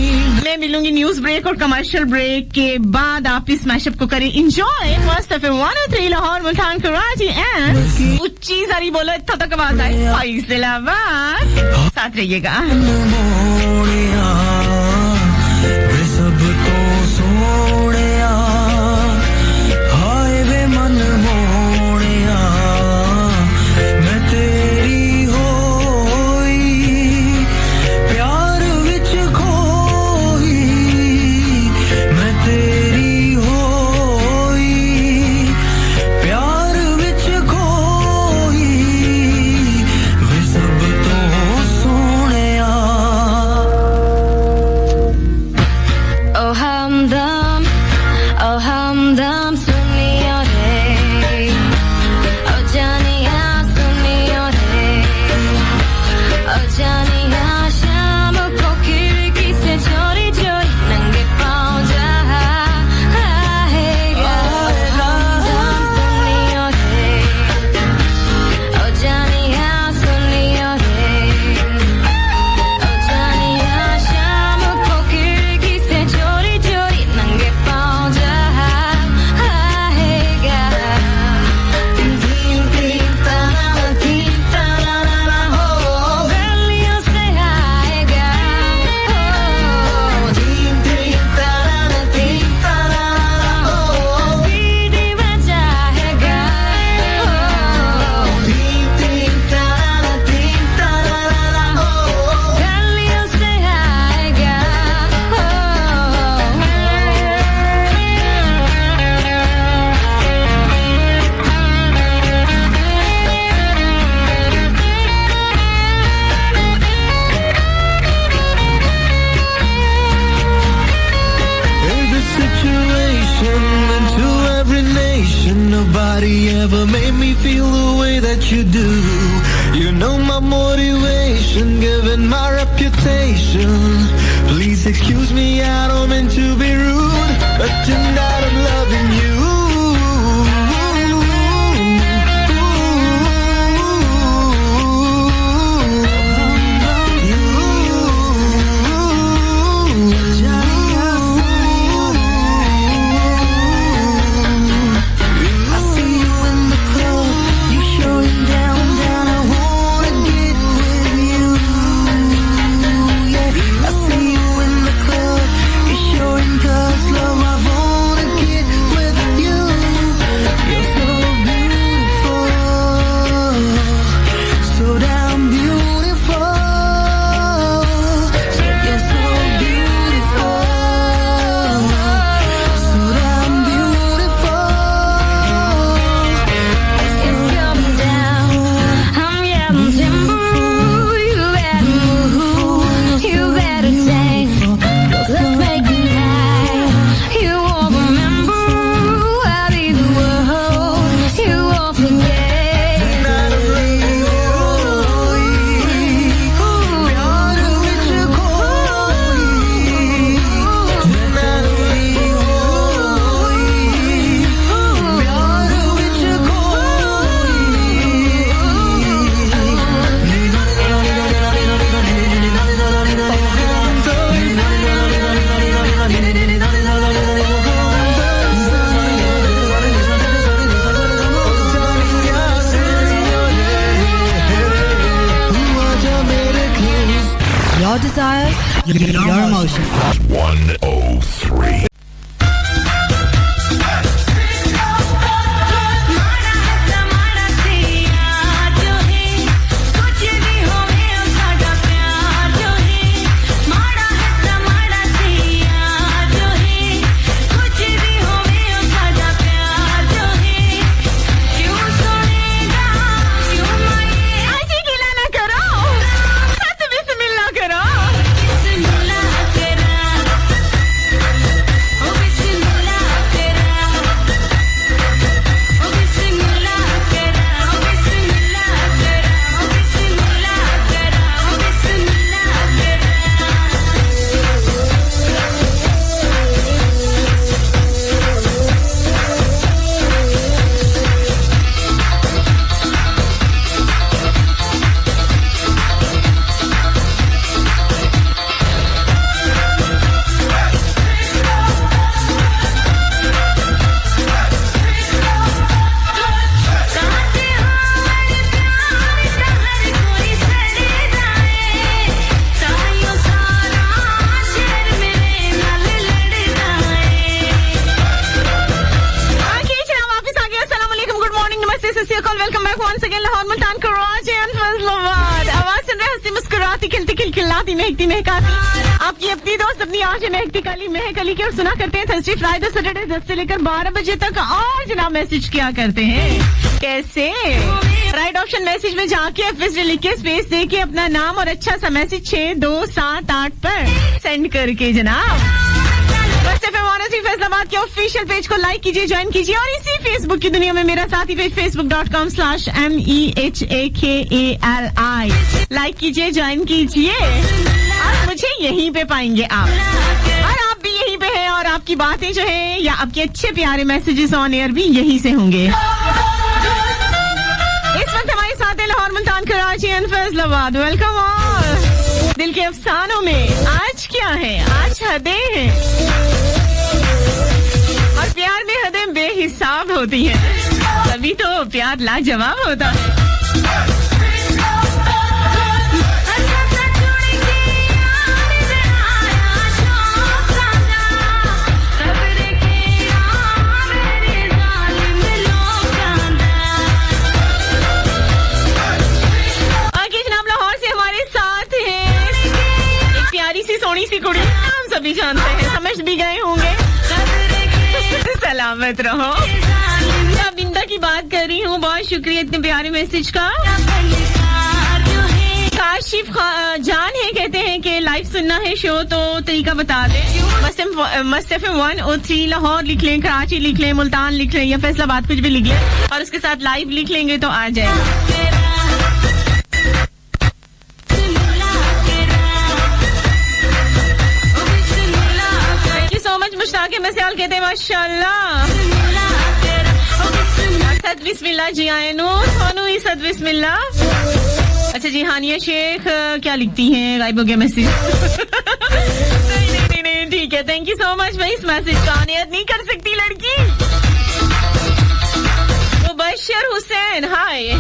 मैं मिलूंगी न्यूज ब्रेक और कमर्शियल ब्रेक के बाद। आप इस मैशअप को करें एंजॉय मस्त एफएम 103 लाहौर मुल्तान कराची एंड उच्ची सारी बोलो इतना तक आवाज आए फैसलाबाद, साथ रहिएगा। सब तो सोनिया हाय वे मन मोनिया, मैं तेरी होई प्यार विच खोई, मैं तेरी होई प्यार विच खोई, वे सब तो सोनिया। Oh हमदम सुनियो रे, oh जानिया सुनियो रे, oh जानिया शाम को खिड़की से चोरी चोरी नंगे पाँव जा आएगा। हमदम सुनियो रे, oh जानिया सुनियो रे, oh जानिया शाम को खिड़की से चोरी चोरी नंगे पाँव जा आएगा। धीम धीम ताना हो गलियों से आएगा, धीम धीम ताना हो सीढ़ी बजाएगा, धीम धीम ताना हो गलियों से आएगा। Every situation into every nation, nobody ever made me feel the way that you do. You know my motivation, given my reputation. Please excuse me, I don't mean to be rude, but tonight I'm loving you. I see you in the club, you showing down, I wanna get with you. Yeah, I see you in the club, you your desires, your emotions. 103. महकती महकाती आपकी अपनी दोस्त अपनी आंखें महकती काली महक अली की और सुना करते हैं थर्सडे फ्राइडे सैटरडे 10 से लेकर 12 बजे तक। और जनाब मैसेज क्या करते हैं कैसे? राइट ऑप्शन मैसेज में जाके एफएस लिख के स्पेस दे के अपना नाम और अच्छा सा मैसेज 6278 पर सेंड करके जनाब फैसलाबाद के ऑफिशियल पेज को लाइक कीजिए, ज्वाइन कीजिए और इसी फेसबुक की दुनिया में मेरा साथी पेज facebook.com/MEHAKALI लाइक कीजिए, ज्वाइन कीजिए और मुझे यहीं पे पाएंगे आप। और आप भी यहीं पे हैं और आपकी बातें जो है या आपके अच्छे प्यारे मैसेजेस ऑन एयर भी यहीं से होंगे। इस वक्त हमारे साथ है Lahore, Multan, Karachi and Faisalabad. Welcome all. दिल के अफसानों में आज क्या है? आज हदें हैं और प्यार में हदें बेहिसाब होती हैं, तभी तो प्यार लाजवाब होता है। आगे जनाब लाहौर से हमारे साथ है एक प्यारी सी सोनी सी कुड़ी, हम सभी जानते हैं, समझ भी गए होंगे। सलामत रहो। मैं बिंदा की बात कर रही हूँ, बहुत शुक्रिया इतने प्यारे मैसेज का। काशिफ जान है, कहते हैं कि लाइव सुनना है शो तो तरीका बता दे। मस्त एफएम 103 लाहौर लिख लें, कराची लिख लें, मुल्तान लिख लें या फैसलाबाद कुछ भी लिख लें और उसके साथ लाइव लिख लेंगे तो आ जाएगा। मुश्ताक मसाल कहते हैं माशाल्लाह। सद बिस्मिल्लाह जी आए नो थानू ही सद बिस्मिल्लाह। अच्छा जी, हानिया शेख क्या लिखती हैं? गायब हो गया मैसेज। नहीं ठीक है, थैंक यू सो मच भाई। इस मैसेज का नियत नहीं कर सकती लड़की। मुबशर हुसैन हाय।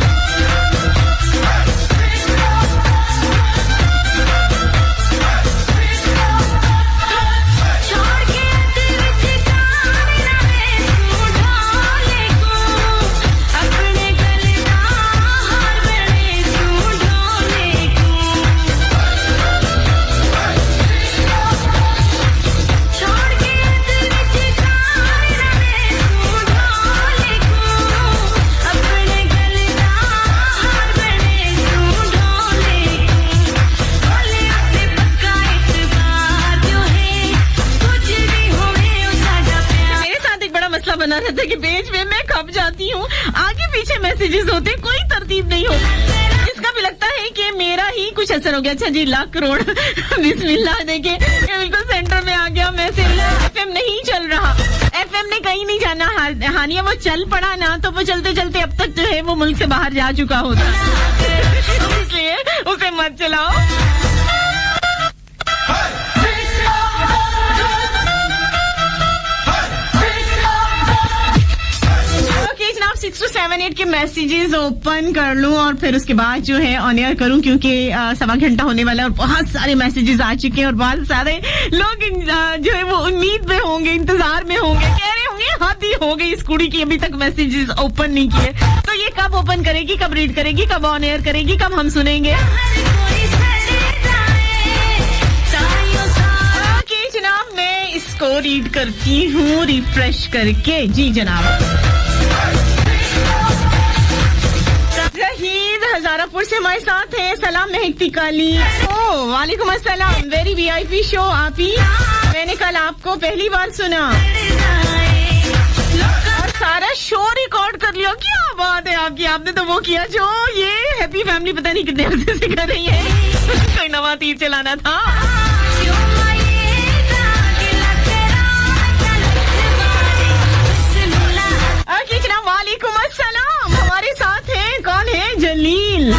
बना रहता है कि पेज में मैं खप जाती हूँ, आगे पीछे मैसेजेस होते, कोई तरतीब नहीं होती। इसका भी लगता है कि मेरा ही कुछ असर हो गया। अच्छा जी, लाख करोड़ बिस्मिल्लाह। देखे बिल्कुल सेंटर में आ गया मैसेज। एफएम नहीं चल रहा, एफएम ने कहीं नहीं जाना। हानिया वो चल पड़ा ना तो वो चलते चलते अब तक जो है वो मुल्क से बाहर जा चुका होता, इसलिए उसे मत चलाओ। जनाब 6 to 7 678 के मैसेजेस ओपन कर लूं और फिर उसके बाद जो है ऑन एयर करूं, क्योंकि 1.25 घंटा होने वाला है और बहुत सारे मैसेजेस आ चुके हैं और बहुत सारे लोग जो है वो उम्मीद में होंगे, इंतजार में होंगे, कह रहे होंगे हद ही हो गई इस कुड़ी की, अभी तक मैसेजेस ओपन नहीं किए। तो ये कब ओपन करेगी, कब रीड करेगी, कब ऑन एयर करेगी, कब हम सुनेंगे? ओके जनाब, मैं इसको रीड करती हूँ रिफ्रेश करके। जी जनाब, रहीद हजारापुर से हमारे साथ है। सलाम महकती काली। ओ वालेकुम अस्सलाम, वेरी वीआईपी शो आप ही। मैंने कल आपको पहली बार सुना और सारा शो रिकॉर्ड कर लिया। क्या बात है आपकी, आपने तो वो किया जो ये हैप्पी फैमिली पता नहीं कितने अर्से से कर रही है। कोई नवा तीर चलाना था। ओके जनाब, वालेकुम अस्सलाम। हमारे साथ है, कौन है? जलील।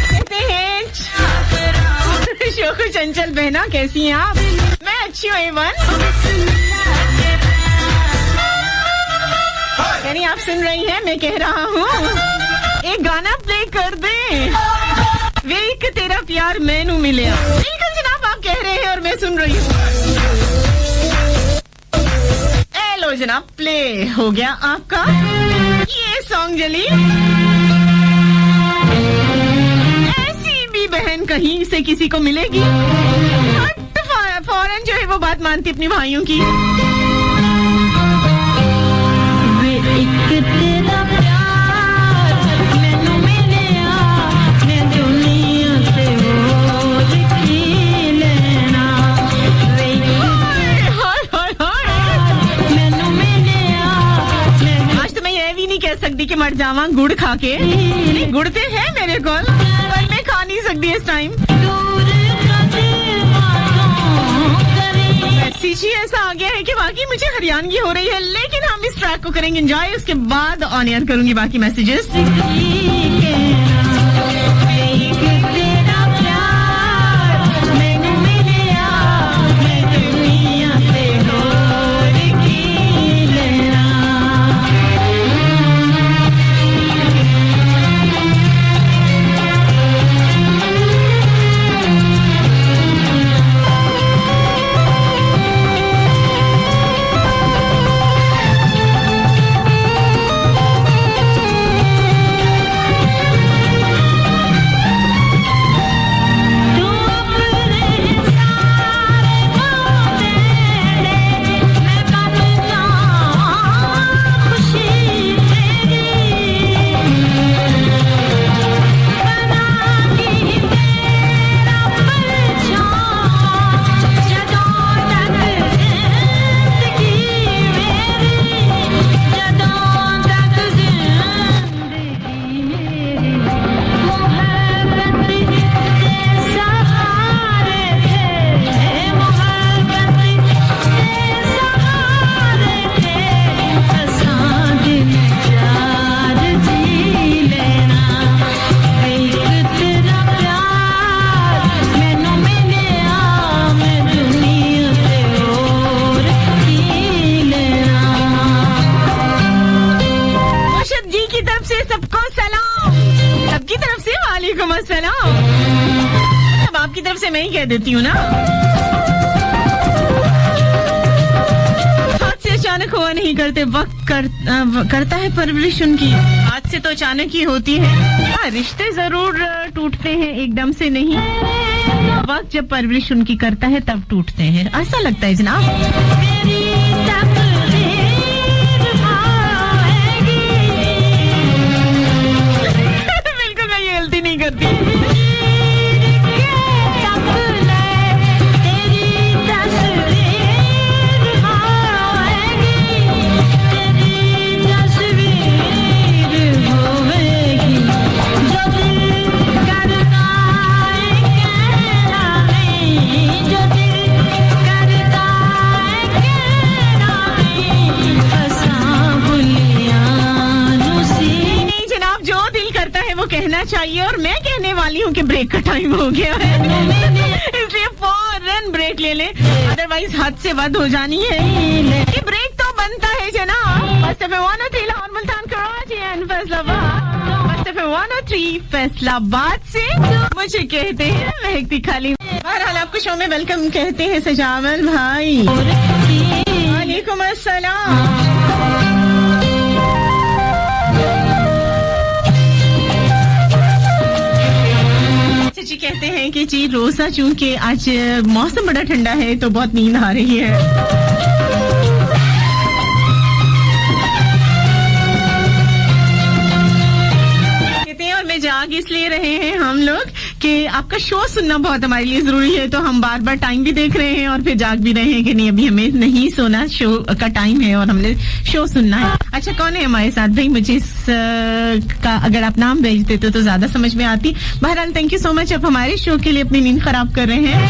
कहते हैं शोको चंचल बहना, कैसी हैं आप? मैं अच्छी हूँ एवन। यानी आप सुन रही हैं, मैं कह रहा हूँ एक गाना प्ले कर दे। वेख तेरा प्यार मैनू मिले। बिल्कुल जनाब, आप कह रहे हैं और मैं सुन रही हूँ। लो जनाब, प्ले हो गया आपका ये सॉन्ग जलील। ऐसी भी बहन कहीं से किसी को मिलेगी, फौरन जो है वो बात मानती अपनी भाइयों की। कह सकती कि मर जावा गुड़ खा के। गुड़ तो है मेरे को, पर मैं खा नहीं सकती इस टाइम। सीची ऐसा आ गया है कि बाकी मुझे हरियाणवी हो रही है, लेकिन हम इस ट्रैक को करेंगे एंजॉय, उसके बाद ऑन एयर करूंगी बाकी मैसेजेस। अब आपकी तरफ से मैं ही कह देती हूँ ना। हाथ से अचानक हुआ नहीं करते, वक्त करता है परवरिश उनकी। हाथ से तो अचानक ही होती है। हाँ, रिश्ते जरूर टूटते हैं, एकदम से नहीं। वक्त जब परवरिश उनकी करता है तब टूटते हैं, ऐसा लगता है जनाब। बिल्कुल मैं ये गलती नहीं करती। कहना चाहिए और मैं कहने वाली हूँ कि ब्रेक का टाइम हो गया है, इसलिए फौरन ब्रेक ले ले, अदरवाइज हद से बद हो जानी है। कि ब्रेक तो बनता है जनाब। 3 फैसलाबाद से मुझे कहते हैं महकती खाली। बहरहाल आपको शो में वेलकम कहते हैं सजावल भाई। वालेकुम अस्सलाम। जी कहते हैं कि जी रोजा चूंकि आज मौसम बड़ा ठंडा है तो बहुत नींद आ रही है। कहते हैं और मैं जाग इसलिए रहे हैं हम लोग कि आपका शो सुनना बहुत हमारे लिए जरूरी है, तो हम बार बार टाइम भी देख रहे हैं और फिर जाग भी रहे हैं कि नहीं अभी हमें नहीं सोना, शो का टाइम है और हमने शो सुनना है। अच्छा कौन है हमारे साथ भाई? मुझे इस का अगर आप नाम भेज देते तो ज्यादा समझ में आती। बहरहाल थैंक यू सो मच, आप हमारे शो के लिए अपनी नींद खराब कर रहे हैं।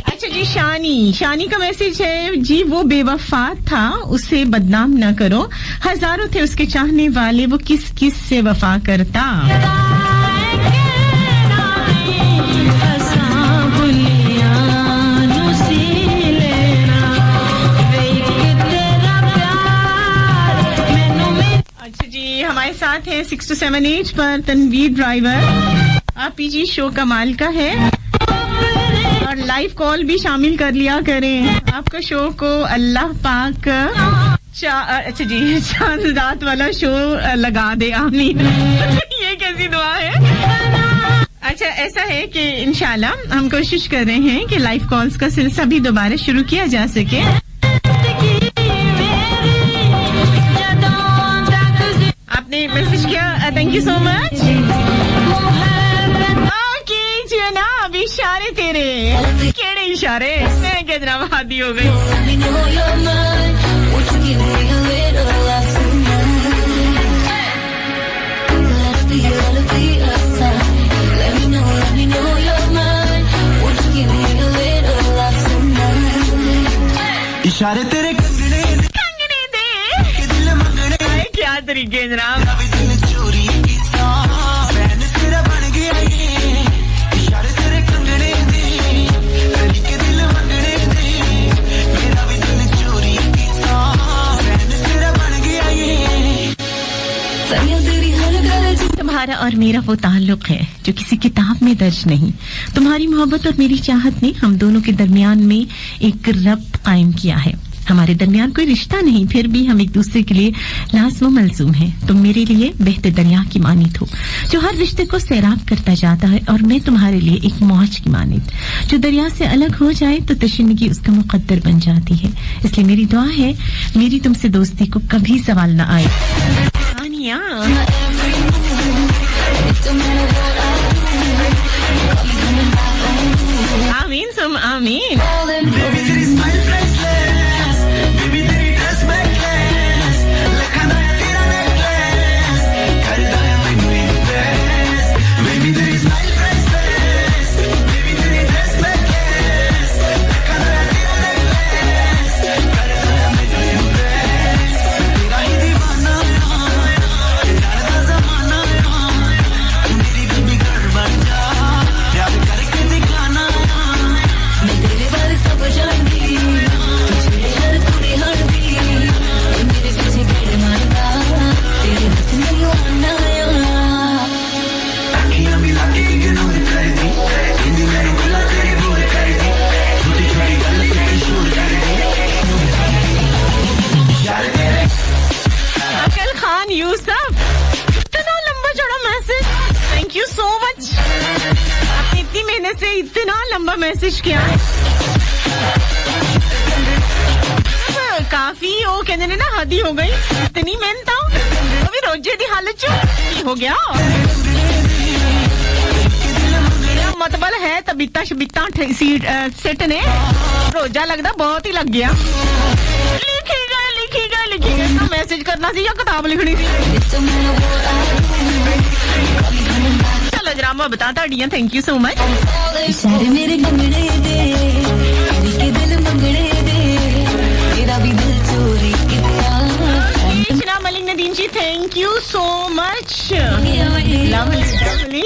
अच्छा जी शानी का मैसेज है जी, वो बेवफा था उसे बदनाम न करो, हजारों थे उसके चाहने वाले, वो किस किस से वफा करता। अच्छा जी हमारे साथ है 6278 पर तनवीर ड्राइवर। आप पीजी शो कमाल का है और लाइव कॉल भी शामिल कर लिया करें। आपका शो को अल्लाह पाक अच्छा जी चांद रात वाला शो लगा दे, आमीन। ये कैसी दुआ है? अच्छा ऐसा है कि इंशाल्लाह हम कोशिश कर रहे हैं कि लाइव कॉल्स का सिलसिला भी दोबारा शुरू किया जा सके। आपने मैसेज किया, thank you so much. Okay जनाब, इशारे तेरे केड़े इशारे? मैं क्या जनाब हादी हो गई। इशारे तेरे कंगने दे दिल मंगने, क्या तरीके जनाब। दिल चोरी कीता फैन तेरा बन गया ये। इशारे तेरे कंगने दे के दिल मंगने दे, मेरा भी दिल चोरी कीता फैन तेरा बन गया ये। तुम्हारा और मेरा वो ताल्लुक है जो किसी किताब में दर्ज नहीं। तुम्हारी मोहब्बत और मेरी चाहत ने हम दोनों के दरमियान में एक रब्त कायम किया है। हमारे दरमियान कोई रिश्ता नहीं, फिर भी हम एक दूसरे के लिए लाज़िम मलज़ूम हैं। तुम मेरे लिए बहते दरिया की मानित हो जो हर रिश्ते को सैराब करता जाता है, और मैं तुम्हारे लिए एक मौज की मानित जो दरिया से अलग हो जाए तो तशन्नुगी उसका मुकद्दर बन जाती है। इसलिए मेरी दुआ है मेरी तुमसे दोस्ती को कभी सवाल न आए। आमीन सुम आमीन। से इतना लंबा मैसेज किया काफी वो कहने ने ना हदी हो गई इतनी मेहनत अभी रोजे दी हालत हो गया मतलब है तबीता शबीता सेट ने रोजा लगता बहुत ही लग गया लिखेगा मैसेज करना सी या किताब लिखनी सी चलो ड्रामा बता ताड़ियां थैंक यू सो मच सारे मेरे कंगने दे के दिल मंगने दे तेरा भी दिल चोरी कितना Malik Nadeem ji thank you so much lovely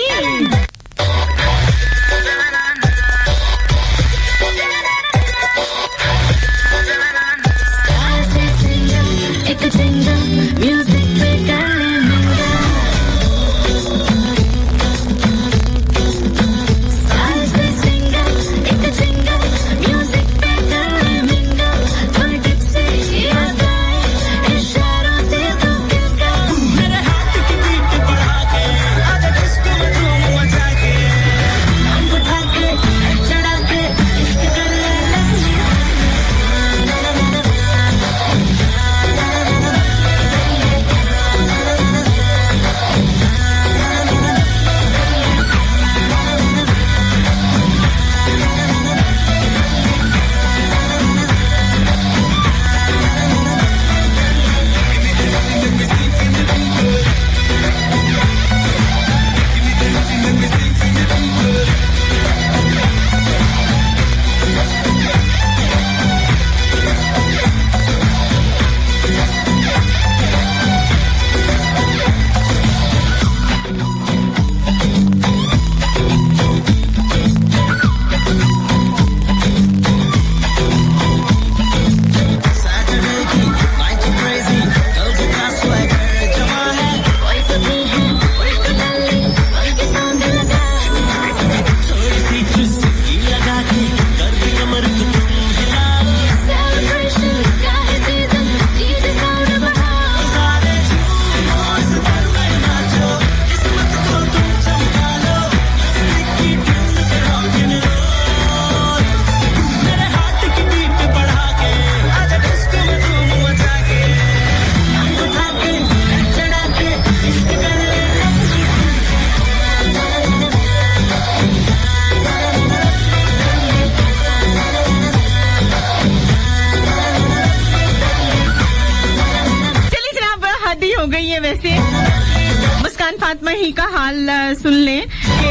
Fatima ही का हाल सुन लें कि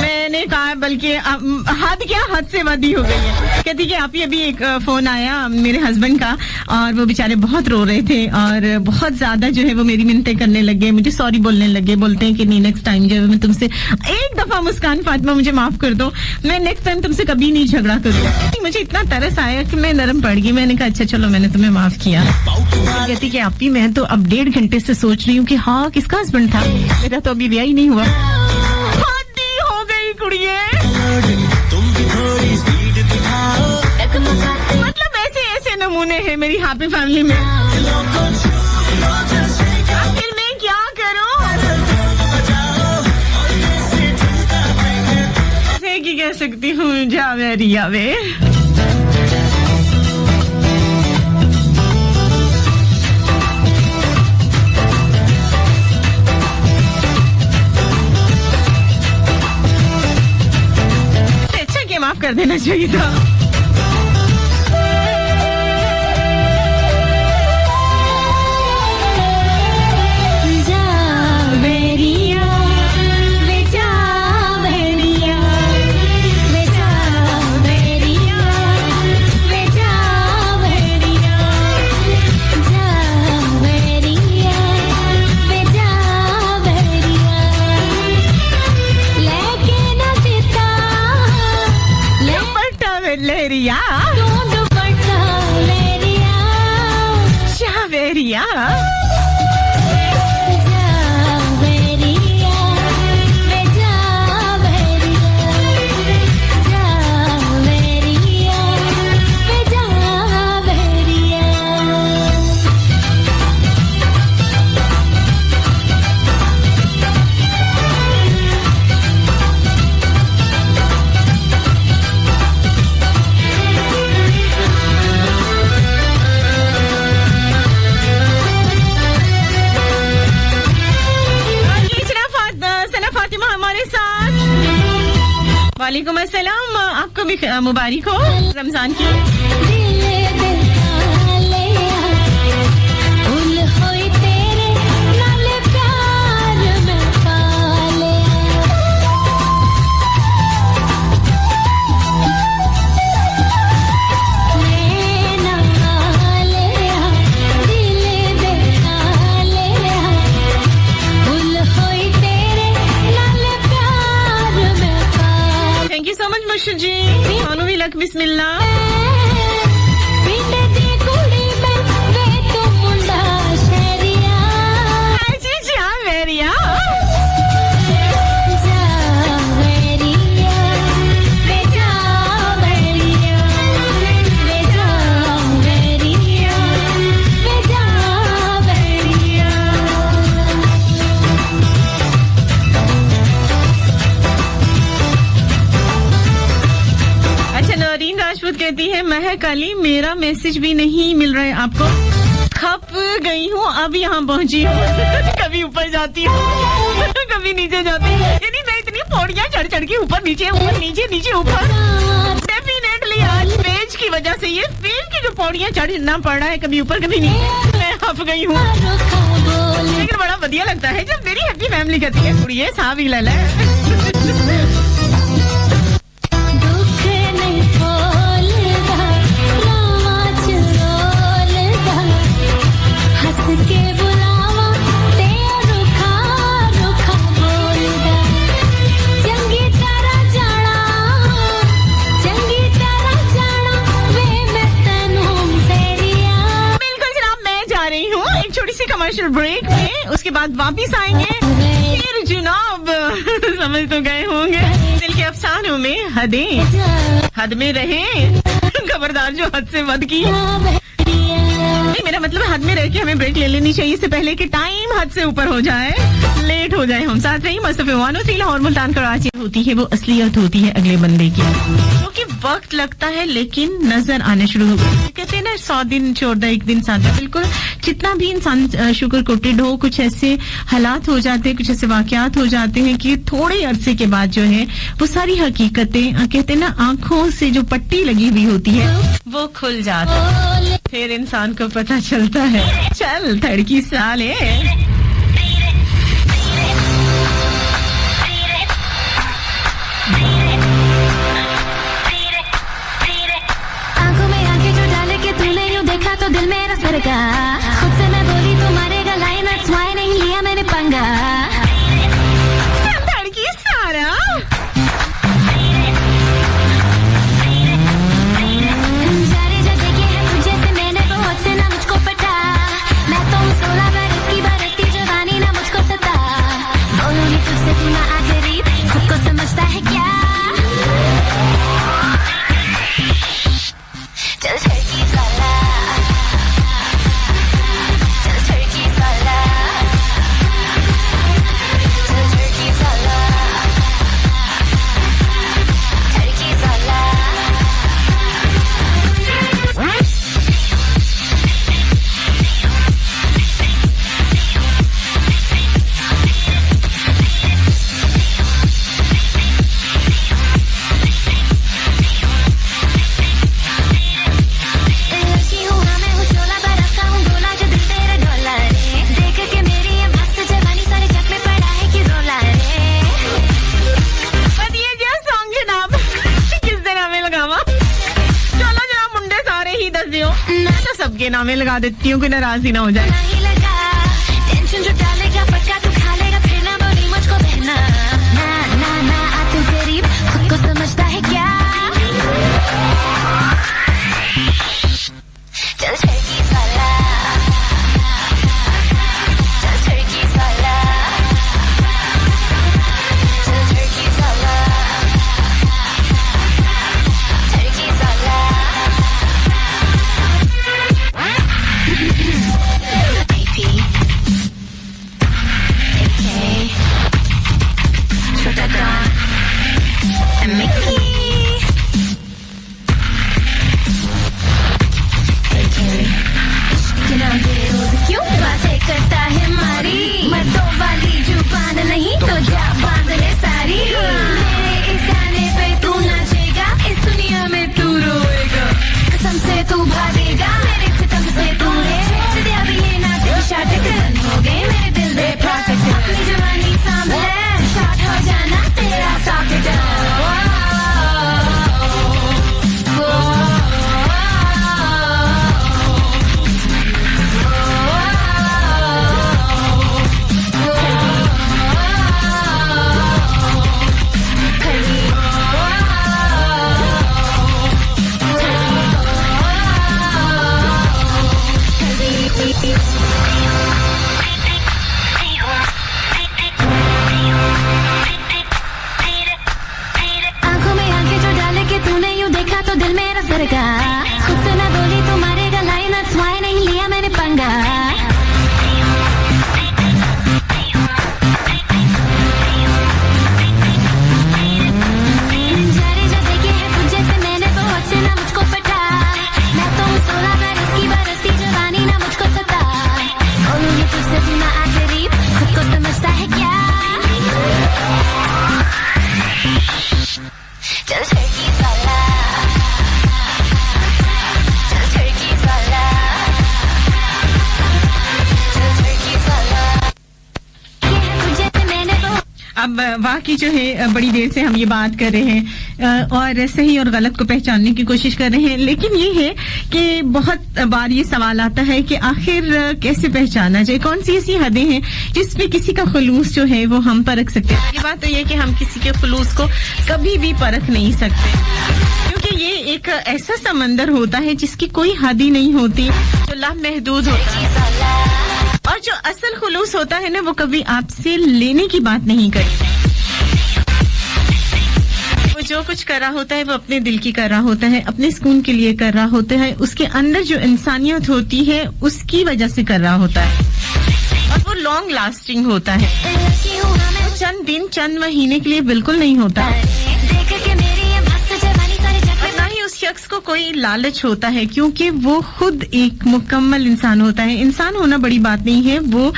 मैंने कहा बल्कि हद क्या हद से वादी हो गई है। कहती कि आप ही अभी एक फोन आया मेरे हस्बैंड का और वो बेचारे बहुत रो रहे थे और बहुत ज्यादा जो है वो मेरी मिन्नतें करने लगे, मुझे सॉरी बोलने लगे, बोलते हैं कि नहीं नेक्स्ट टाइम जो है मैं तुमसे एक दफा मुस्कान फातिमा मुझे माफ कर दो, मैं नेक्स्ट टाइम तुमसे कभी नहीं झगड़ा करूंगी। मुझे इतना तरस आया कि मैं नरम पड़ गई। मैंने कहा अच्छा चलो मैंने तुम्हें माफ किया। कहती कि आप ही मैं तो अब 1.5 घंटे से सोच रही हूँ कि हाँ किसका हस्बैंड था, मेरा तो अभी ब्याह ही नहीं हुआ। शादी हो गई कुड़िए। मतलब ऐसे ऐसे नमूने हैं मेरी हैप्पी फैमिली में। फिर मैं क्या करूं? ऐसे की कह सकती हूँ जावे रियावे। माफ कर देना चाहिए था। लहरिया शावेरिया वालेकुम अस्सलाम, आपको भी मुबारक हो रमजान की। जी भी लक बिस्मिल्लाह। जी जी हाँ वेरिया कहती है महक अली मेरा मैसेज भी नहीं मिल रहा है आपको, खप गई हूँ अब यहाँ पहुँची हूँ। कभी ऊपर जाती हूँ कभी नीचे जाती हूँ, यानी मैं इतनी पौड़ियाँ चढ़ चढ़ के ऊपर नीचे नीचे ऊपर। डेफिनेटली आज पेज की वजह से ये पेज की जो पौड़ियाँ चढ़ना पड़ रहा है, कभी ऊपर कभी नीचे, मैं हप गई हूँ। लेकिन बड़ा बढ़िया लगता है जब मेरी हैप्पी फैमिली कहती है कुड़िए सा भी ले ले। कमर्शियल ब्रेक में, उसके बाद वापिस आएंगे फिर जनाब समझ तो गए होंगे दिल के अफसानों में हद में रहे, खबरदार जो हद से वध की। नहीं मेरा मतलब हद में रह के हमें ब्रेक ले लेनी चाहिए इससे पहले कि टाइम हद से ऊपर हो जाए, लेट हो जाए। हम साथ रही मुस्तफा 103 लाहौर मुल्तान कराची होती है वो असलियत होती है अगले बंदे की, क्योंकि वक्त लगता है लेकिन नजर आने शुरू हो गए। कहते हैं ना 100 दिन छोड़ एक दिन साथ। बिल्कुल जितना भी इंसान शुक्र कोटेड हो, कुछ ऐसे हालात हो जाते हैं, कुछ ऐसे वाकयात हो जाते हैं कि थोड़े अरसे के बाद जो है वो सारी हकीकतें कहते हैं ना आंखों से जो पट्टी लगी हुई होती है वो खुल जाती है, फिर इंसान को पता चलता है चल धड़की साले के नामे लगा देती हूँ, कोई नाराज ही ना हो जाए। नहीं लगा टेंशन जो डालेगा पक्का तू खा लेगा, फिर ना बोली मुझको बहना। ना ना ना आ तू गरीब खुद को समझता है क्या? चल छड़की साला, चल छड़की साला, चल छड़की साला, छड़की साला। छोटा Don and Mickey. इश्क के नाम पे रोज क्यों बातें करता है मारी? मर्दों वाली जुबान नहीं तो जा बांध ले सारी। मेरे इस गाने पे तू नाचेगा, इस दुनिया में तू रोएगा, कसम से तू भागेगा मेरे सितम से दूर है। दे अब ये ना तेरी शाटक हो गए मेरे दिल दे फाटक। अपनी जवानी सांभले शॉट हो जाना तेरा सॉकेट। आंखों में आंखें जो डाले के तूने यूं देखा तो दिल मेरा सरका। खुद से ना बोली तू मारेगा लाइन, स्वाय नहीं लिया मैंने पंगा। जारे जा देखे हैं तुझे से मैंने बहुत से ना मुझको पटा। मैं तो 16 बरस की बरसती जवानी ना मुझको सता। बोलूंगी तुझसे तू ना आ करीब खुद को समझता है क्या? चल छड़की साला, चल छड़की साला, चल छड़की साला। ये तुझे से मैंने बहुत अब वाकई जो है बड़ी देर से हम ये बात कर रहे हैं और सही और गलत को पहचानने की कोशिश कर रहे हैं, लेकिन ये है कि बहुत बार ये सवाल आता है कि आखिर कैसे पहचाना जाए, कौन सी ऐसी हदें हैं जिसमें किसी का खुलूस जो है वो हम परख सकते हैं। ये बात तो ये कि हम किसी के खुलूस को कभी भी परख नहीं सकते, क्योंकि ये एक ऐसा समंदर होता है जिसकी कोई हद ही नहीं होती, जो लामहदूद होता है, और जो असल खुलूस होता है ना वो कभी आपसे लेने की बात नहीं करेगा। वो जो कुछ कर रहा होता है वो अपने दिल की कर रहा होता है, अपने सुकून के लिए कर रहा होता है, उसके अंदर जो इंसानियत होती है उसकी वजह से कर रहा होता है, और वो लॉन्ग लास्टिंग होता है। वो चंद दिन चंद महीने के लिए बिल्कुल नहीं होता, देख के मेरी ये मस्त जवानी सारे जग और ना ही उस शख्स को कोई लालच होता है, क्योंकि वो खुद एक मुकम्मल इंसान होता है। इंसान होना बड़ी बात नहीं है, वो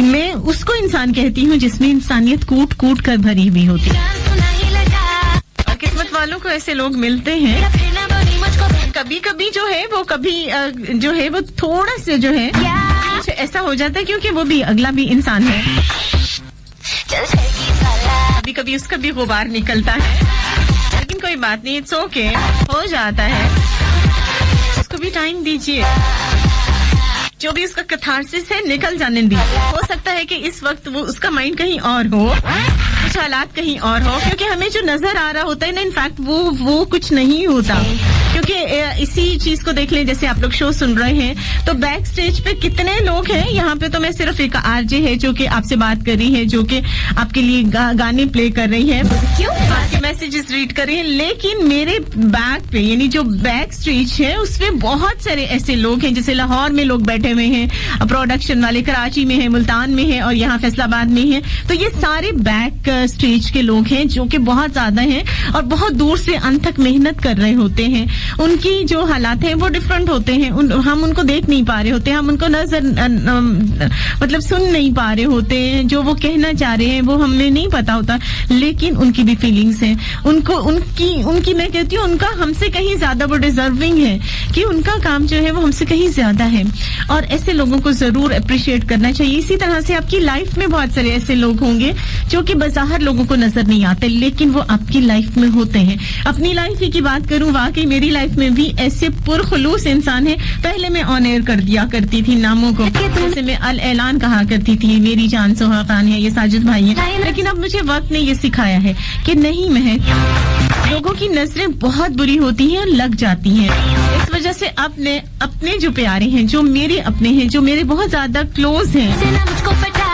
मैं उसको इंसान कहती हूँ जिसमें इंसानियत कूट कूट कर भरी हुई होती है। नहीं लगा और किस्मत वालों को ऐसे लोग मिलते हैं। फिर ना बोली मुझको कभी कभी जो है वो कभी जो है वो थोड़ा से जो है कुछ ऐसा हो जाता है, क्योंकि वो भी अगला भी इंसान है, चल छड़की साला। कभी कभी उसका भी गुबार निकलता है, लेकिन कोई बात नहीं, इट्स ओके, हो जाता है, उसको भी टाइम दीजिए, जो भी उसका कैथारसिस है निकल जाने दीजिए। हो सकता है कि इस वक्त वो उसका माइंड कहीं और हो, कुछ हालात कहीं और हो, क्योंकि हमें जो नजर आ रहा होता है ना, इनफैक्ट वो कुछ नहीं होता। क्योंकि इसी चीज को देख लें, जैसे आप लोग शो सुन रहे हैं तो बैक स्टेज पे कितने लोग हैं। यहाँ पे तो मैं सिर्फ एक आरजे है जो कि आपसे बात कर रही है, जो कि आपके लिए गाने प्ले कर रही है, क्यों आपके मैसेजेस रीड कर रही है, लेकिन मेरे बैक पे यानी जो बैक स्टेज है उसमें बहुत सारे ऐसे लोग हैं, जैसे लाहौर में लोग बैठे हुए हैं, प्रोडक्शन वाले कराची में है, मुल्तान में है, और यहाँ फैसलाबाद में है। तो ये सारे बैक स्टेज के लोग हैं जो कि बहुत ज्यादा हैं और बहुत दूर से अंत तक मेहनत कर रहे होते हैं। उनकी जो हालात हैं वो डिफरेंट होते हैं, हम उनको देख नहीं पा रहे होते, हम उनको नजर मतलब सुन नहीं पा रहे होते हैं, जो वो कहना चाह रहे हैं वो हमें नहीं पता होता, लेकिन उनकी भी फीलिंग्स हैं। उनको उनकी मैं कहती हूँ उनका हमसे कहीं ज्यादा वो डिजर्विंग है कि उनका काम जो है वो हमसे कहीं ज्यादा है, और ऐसे लोगों को जरूर अप्रिशिएट करना चाहिए। इसी तरह से आपकी लाइफ में बहुत सारे ऐसे लोग होंगे जो कि बाहर लोगों को नजर नहीं आते, लेकिन वो आपकी लाइफ में होते हैं। अपनी लाइफ ही की बात करूं, वाकई मेरी लाइफ लाइफ में भी ऐसे पुरखुलूस इंसान है। पहले मैं ऑन एयर कर दिया करती थी नामों को, जैसे मैं अल ऐलान कहा करती थी, मेरी जान सोहा खान है, ये साजिद भाई है। लेकिन अब मुझे वक्त ने ये सिखाया है कि नहीं महक, लोगों की नजरें बहुत बुरी होती हैं और लग जाती हैं। इस वजह से अपने जो प्यारे हैं, जो मेरे अपने हैं, जो मेरे बहुत ज्यादा क्लोज हैं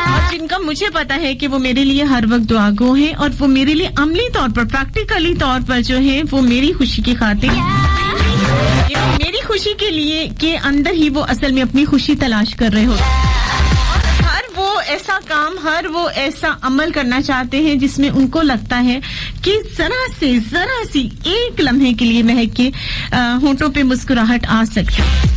और जिनका मुझे पता है कि वो मेरे लिए हर वक्त दुआगो हैं और वो मेरे लिए अमली तौर पर, प्रैक्टिकली तौर पर जो है वो मेरी खुशी की खातिर, मेरी खुशी के लिए के अंदर ही वो असल में अपनी खुशी तलाश कर रहे होते हैं। हर वो ऐसा काम, हर वो ऐसा अमल करना चाहते हैं जिसमें उनको लगता है कि जरा सी एक लम्हे के लिए महक के होंठों पे मुस्कुराहट आ सकती है।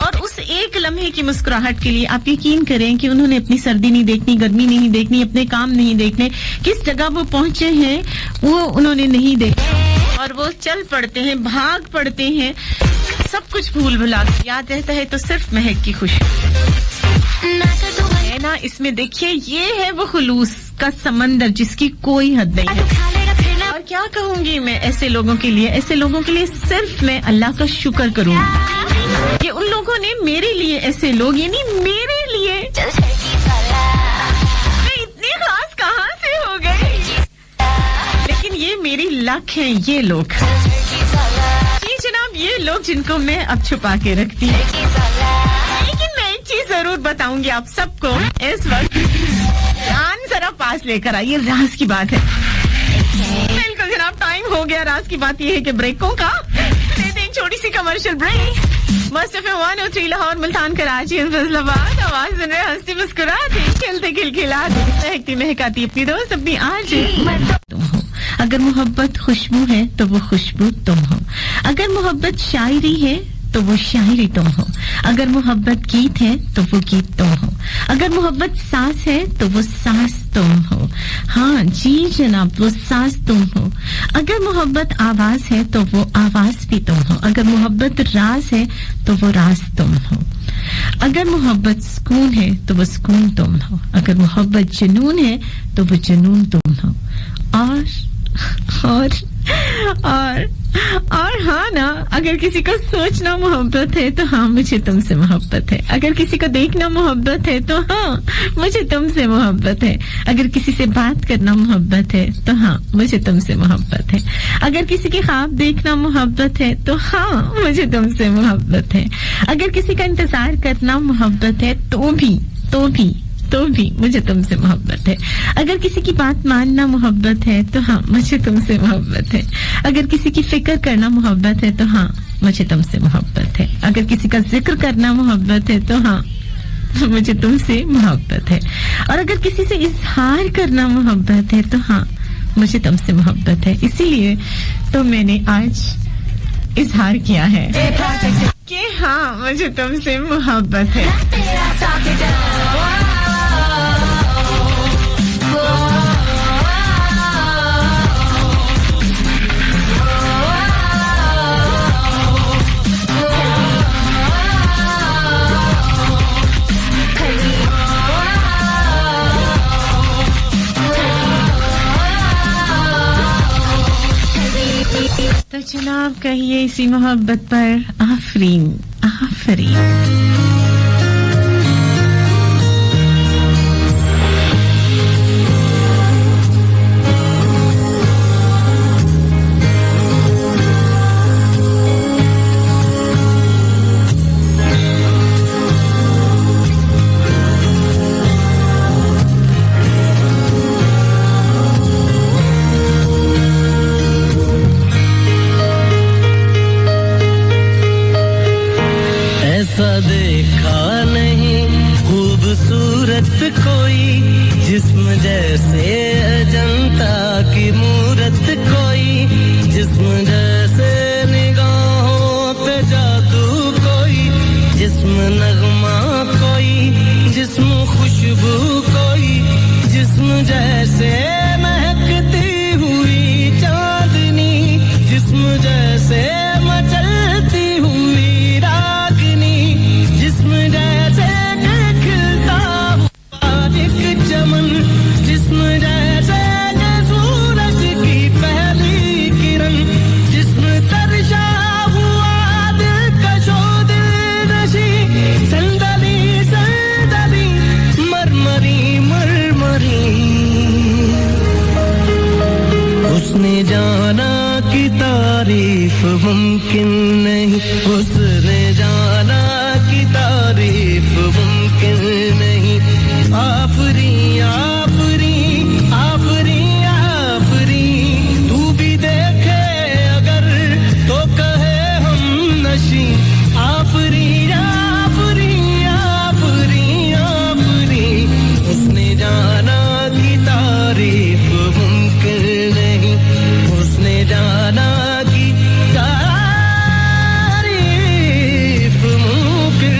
और उस एक लम्हे की मुस्कुराहट के लिए आप यकीन करें कि उन्होंने अपनी सर्दी नहीं देखनी, गर्मी नहीं देखनी, अपने काम नहीं देखने, किस जगह वो पहुंचे हैं वो उन्होंने नहीं देखा और वो चल पड़ते हैं, भाग पड़ते हैं, सब कुछ भूल भुला के याद रहता है तो सिर्फ महक की खुशी है ना। इसमें देखिए ये है वो खुलूस का समंदर जिसकी कोई हद नहीं है। और क्या कहूंगी मैं ऐसे लोगों के लिए सिर्फ मैं अल्लाह का शुक्र करूंगी कि उन लोगों ने मेरे लिए, ऐसे लोग यानी मेरे लिए मैं इतनी खास कहां से हो गई। लेकिन ये मेरी लक है, ये लोग जी जनाब, ये लोग जिनको मैं अब छुपा के रखती हूँ। लेकिन मैं एक चीज जरूर बताऊंगी आप सबको इस वक्त, कान जरा पास लेकर आइए, राज की बात है। बिल्कुल जनाब, टाइम हो गया। राज की बात ये है कि ब्रेकों का लेते हैं छोटी सी कमर्शियल ब्रेक। मस्त एफएम 103 लाहौर, मुल्तान, कराची, फैसलाबाद, आवाज सुन रहे हंसती मुस्कुराती खेलते खिलखिलाती महकती महकाती अपनी दोस्त अपनी आज तुम हो। अगर मोहब्बत खुशबू है तो वो खुशबू तुम हो। अगर मोहब्बत शायरी है तो वो शायरी तुम हो। अगर मोहब्बत गीत है तो वो गीत तुम हो। अगर मोहब्बत सांस है तो वो सांस तुम हो। हाँ जी जनाब, वो सांस तुम हो। अगर मोहब्बत आवाज है तो वो आवाज भी तुम हो। अगर मोहब्बत राज है तो वो राज तुम हो। अगर मोहब्बत सुकून है तो वो सुकून तुम हो। अगर मोहब्बत जुनून है तो वो जुनून तुम हो। और हाँ ना, अगर किसी को सोचना मोहब्बत है तो हाँ मुझे तुमसे मोहब्बत है। अगर किसी को देखना मोहब्बत है तो हाँ मुझे तुमसे मोहब्बत है। अगर किसी से बात करना मोहब्बत है तो हाँ मुझे तुमसे मोहब्बत है। अगर किसी के ख्वाब देखना मोहब्बत है तो हाँ मुझे तुमसे मोहब्बत है। अगर किसी का इंतजार करना मोहब्बत है तो भी मुझे तुमसे मोहब्बत है। अगर किसी की बात मानना मोहब्बत है तो हाँ मुझे तुमसे मोहब्बत है। अगर किसी की फिक्र करना मोहब्बत है तो हाँ मुझे तुमसे मोहब्बत है। अगर किसी का जिक्र करना मोहब्बत है तो हाँ मुझे तुमसे मोहब्बत है। और अगर किसी से इजहार करना मोहब्बत है तो हाँ मुझे तुमसे मोहब्बत है। इसीलिए तो मैंने आज इजहार किया है कि हाँ मुझे तुमसे मोहब्बत है। तो जनाब कहिए इसी मोहब्बत पर आफरीन आफरीन। देखा नहीं खूबसूरत कोई जिस्म जैसे अजंता की मूरत कोई, जिस्म जैसे निगाहों पे जादू कोई, जिस्म नगमा कोई, जिस्म खुशबू कोई, जिस्म जैसे महकती हुई चांदनी, जिस्म जैसे मचलती हुई चमन, जिस्म जैसे सूरज की पहली किरण, जिस्म तरशा हुआ तारीफ मुमकिन नहीं, उसने जाना कि तारीफ मुमकिन नहीं। आफरी आफरी आफरी आफरी, तू भी देखे अगर तो कहे हम नशी। आफरी आफरी आफरी आफरी, उसने जाना कि तारीफ मुमकिन नहीं, उसने जाना कि तारीफ मुमकिन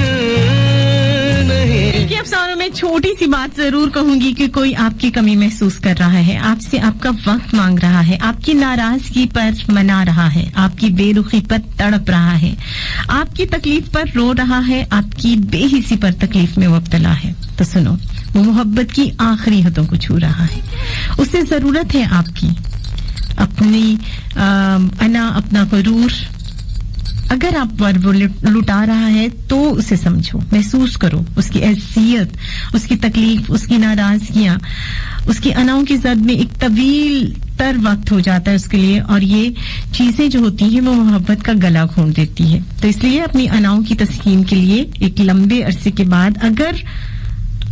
नहीं। कि अफसानों में छोटी सी बात जरूर कहूंगी कि कोई आपकी कमी महसूस कर रहा है, आपसे आपका वक्त मांग रहा है, आपकी नाराजगी पर मना रहा है, आपकी बेरुखी पर तड़प रहा है, आपकी तकलीफ पर रो रहा है, आपकी बेहिसी पर तकलीफ में मुब्तला है। तो सुनो, वो मोहब्बत की आखिरी हदों को छू रहा है, उसे जरूरत है आपकी। अपनी अना, अपना गुरूर अगर आप पर वो लुटा रहा है तो उसे समझो, महसूस करो उसकी हैसियत, उसकी तकलीफ, उसकी नाराजगियां, उसकी अनाओं की जद में एक तवील तर वक्त हो जाता है उसके लिए, और ये चीजें जो होती हैं वो मोहब्बत का गला घोंट देती है। तो इसलिए अपनी अनाओं की तस्कीन के लिए एक लंबे अरसे के बाद अगर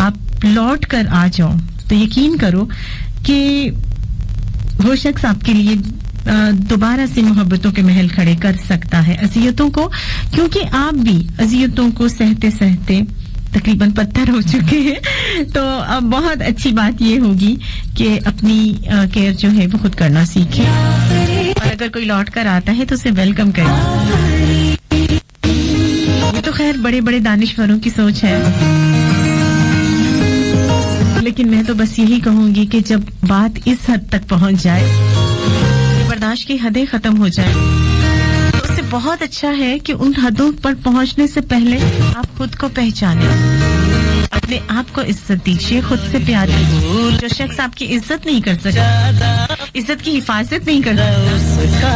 आप लौट कर आ जाओ तो यकीन करो कि वो शख्स आपके लिए दोबारा से मोहब्बतों के महल खड़े कर सकता है, अज़ियतों को, क्योंकि आप भी अज़ियतों को सहते सहते तकरीबन पत्थर हो चुके हैं। तो अब बहुत अच्छी बात ये होगी कि अपनी केयर जो है वो खुद करना सीखें, और अगर कोई लौट कर आता है तो उसे वेलकम करें। ये तो खैर बड़े बड़े दानिश्वरों की सोच है, लेकिन मैं तो बस यही कहूंगी कि जब बात इस हद तक पहुंच जाए, बर्दाश्त की हदें खत्म हो जाए, तो उससे बहुत अच्छा है कि उन हदों पर पहुंचने से पहले आप खुद को पहचानें, अपने आप को इज्जत दीजिए, खुद से प्यार कीजिए। जो शख्स आपकी इज्जत नहीं कर सकता, इज्जत की हिफाजत नहीं कर सकता,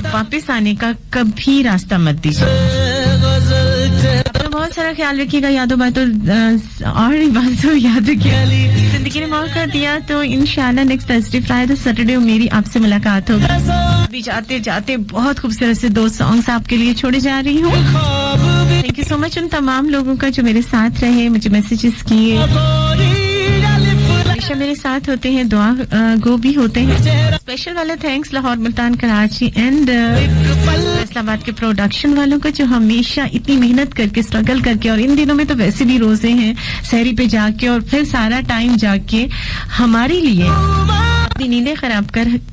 वापस आने का कभी रास्ता मत दीजिए। बहुत सारा ख्याल रखिएगा, यादों बातों और बातों याद रखिएगा। जिंदगी ने मौका कर दिया तो इंशाल्लाह नेक्स्ट थर्सडे, फ्राइडे, सैटरडे मेरी आपसे मुलाकात होगी। अभी जाते जाते बहुत खूबसूरत से 2 सॉन्ग्स आपके लिए छोड़े जा रही हूँ। थैंक यू सो मच उन तमाम लोगों का जो मेरे साथ रहे, मुझे मैसेजेस किए, हमेशा मेरे साथ होते हैं, दुआ गो भी होते हैं। स्पेशल वाला थैंक्स लाहौर, मुल्तान, कराची एंड इस्लामाबाद के प्रोडक्शन वालों का, जो हमेशा इतनी मेहनत करके, स्ट्रगल करके, और इन दिनों में तो वैसे भी रोजे हैं, सहरी पे जाके और फिर सारा टाइम जाके हमारे लिए अपनी नींदें खराब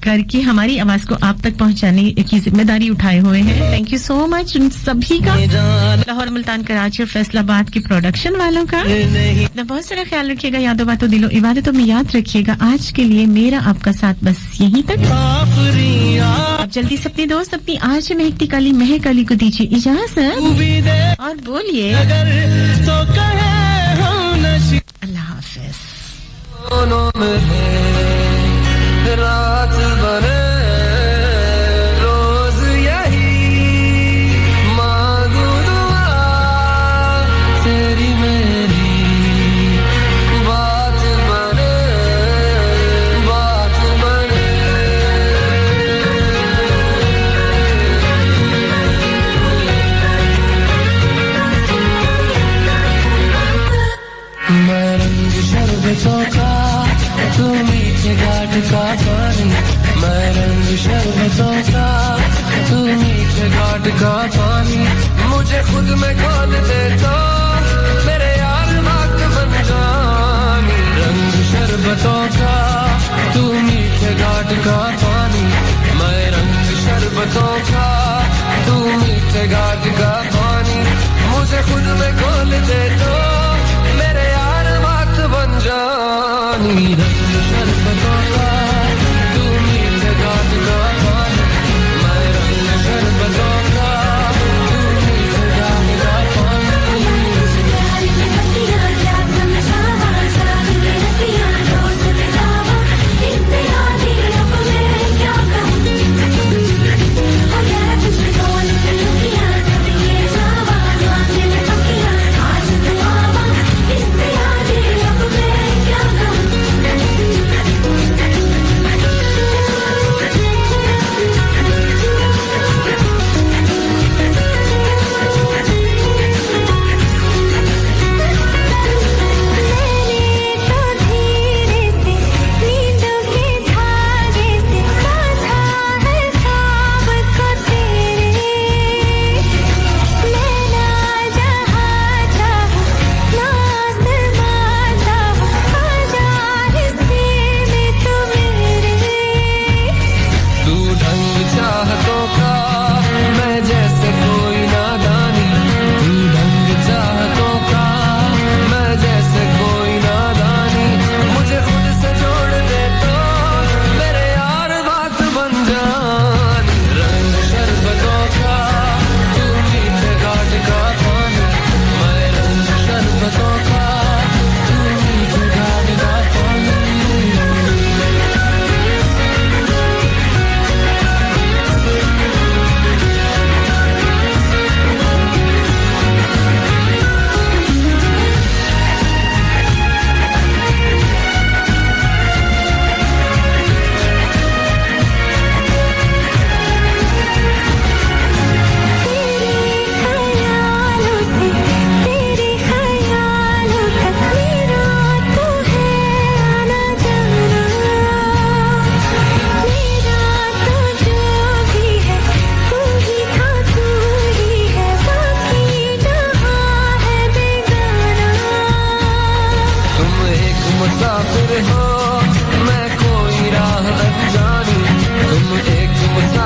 करके हमारी आवाज को आप तक पहुंचाने की जिम्मेदारी उठाए हुए हैं। थैंक यू सो मच उन सभी का, लाहौर, मुल्तान, कराची और फैसलाबाद के प्रोडक्शन वालों का। अपना बहुत सारा ख्याल रखिएगा, यादों बातों दिलो इबादतों में याद रखिएगा। आज के लिए मेरा आपका साथ बस यहीं तक। आप जल्दी से अपने दोस्त, अपनी आज महकती काली महक अली को दीजिए इजाजत और बोलिए अल्लाह हाफिज। रात बने रोज यही मांगू दुआ तेरी मेरी, बात बने बात बने। मैं रंग शरबतों का, तू मीठे घाट का पानी। मैं रंग शरबतों का, तू मीठे घाट का पानी। मुझे खुद में खोल दे तो मेरे यार बात बन जानी। रंग शरबतों का, तू मीठे घाट का पानी। मैं रंग शरबतों का, तू मीठे घाट का पानी। मुझे खुद में खोल दे तो मेरे यार बात बन जानी। रंग शरबतों का, तू मीठे घाट का पानी। मैं रंग शरबतों का, तू मीठे घाट का पानी।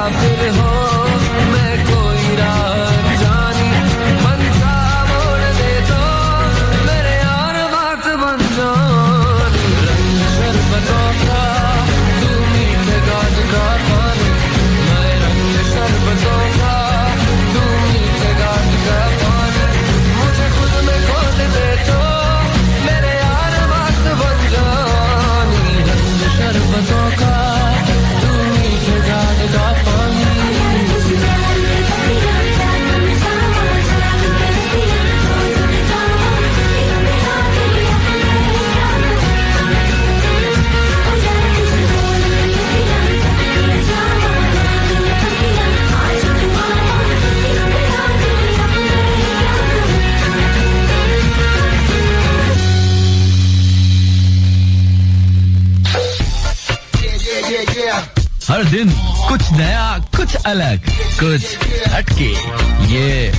मुसाफिर हो मैं कोई राह जानी मंशा मोड़ दे तो मेरे यार बात बन जानी रंग शरबतों का तू मीठे गाज का पानी मैं रंग शरबतों का तू मीठे गाज का पानी मुझे खुद में खोद दे तो मेरे यार बात बन जानी रंग शरबतों का तू मीठे गाज का पानी हर दिन कुछ नया, कुछ अलग, कुछ हटके, ये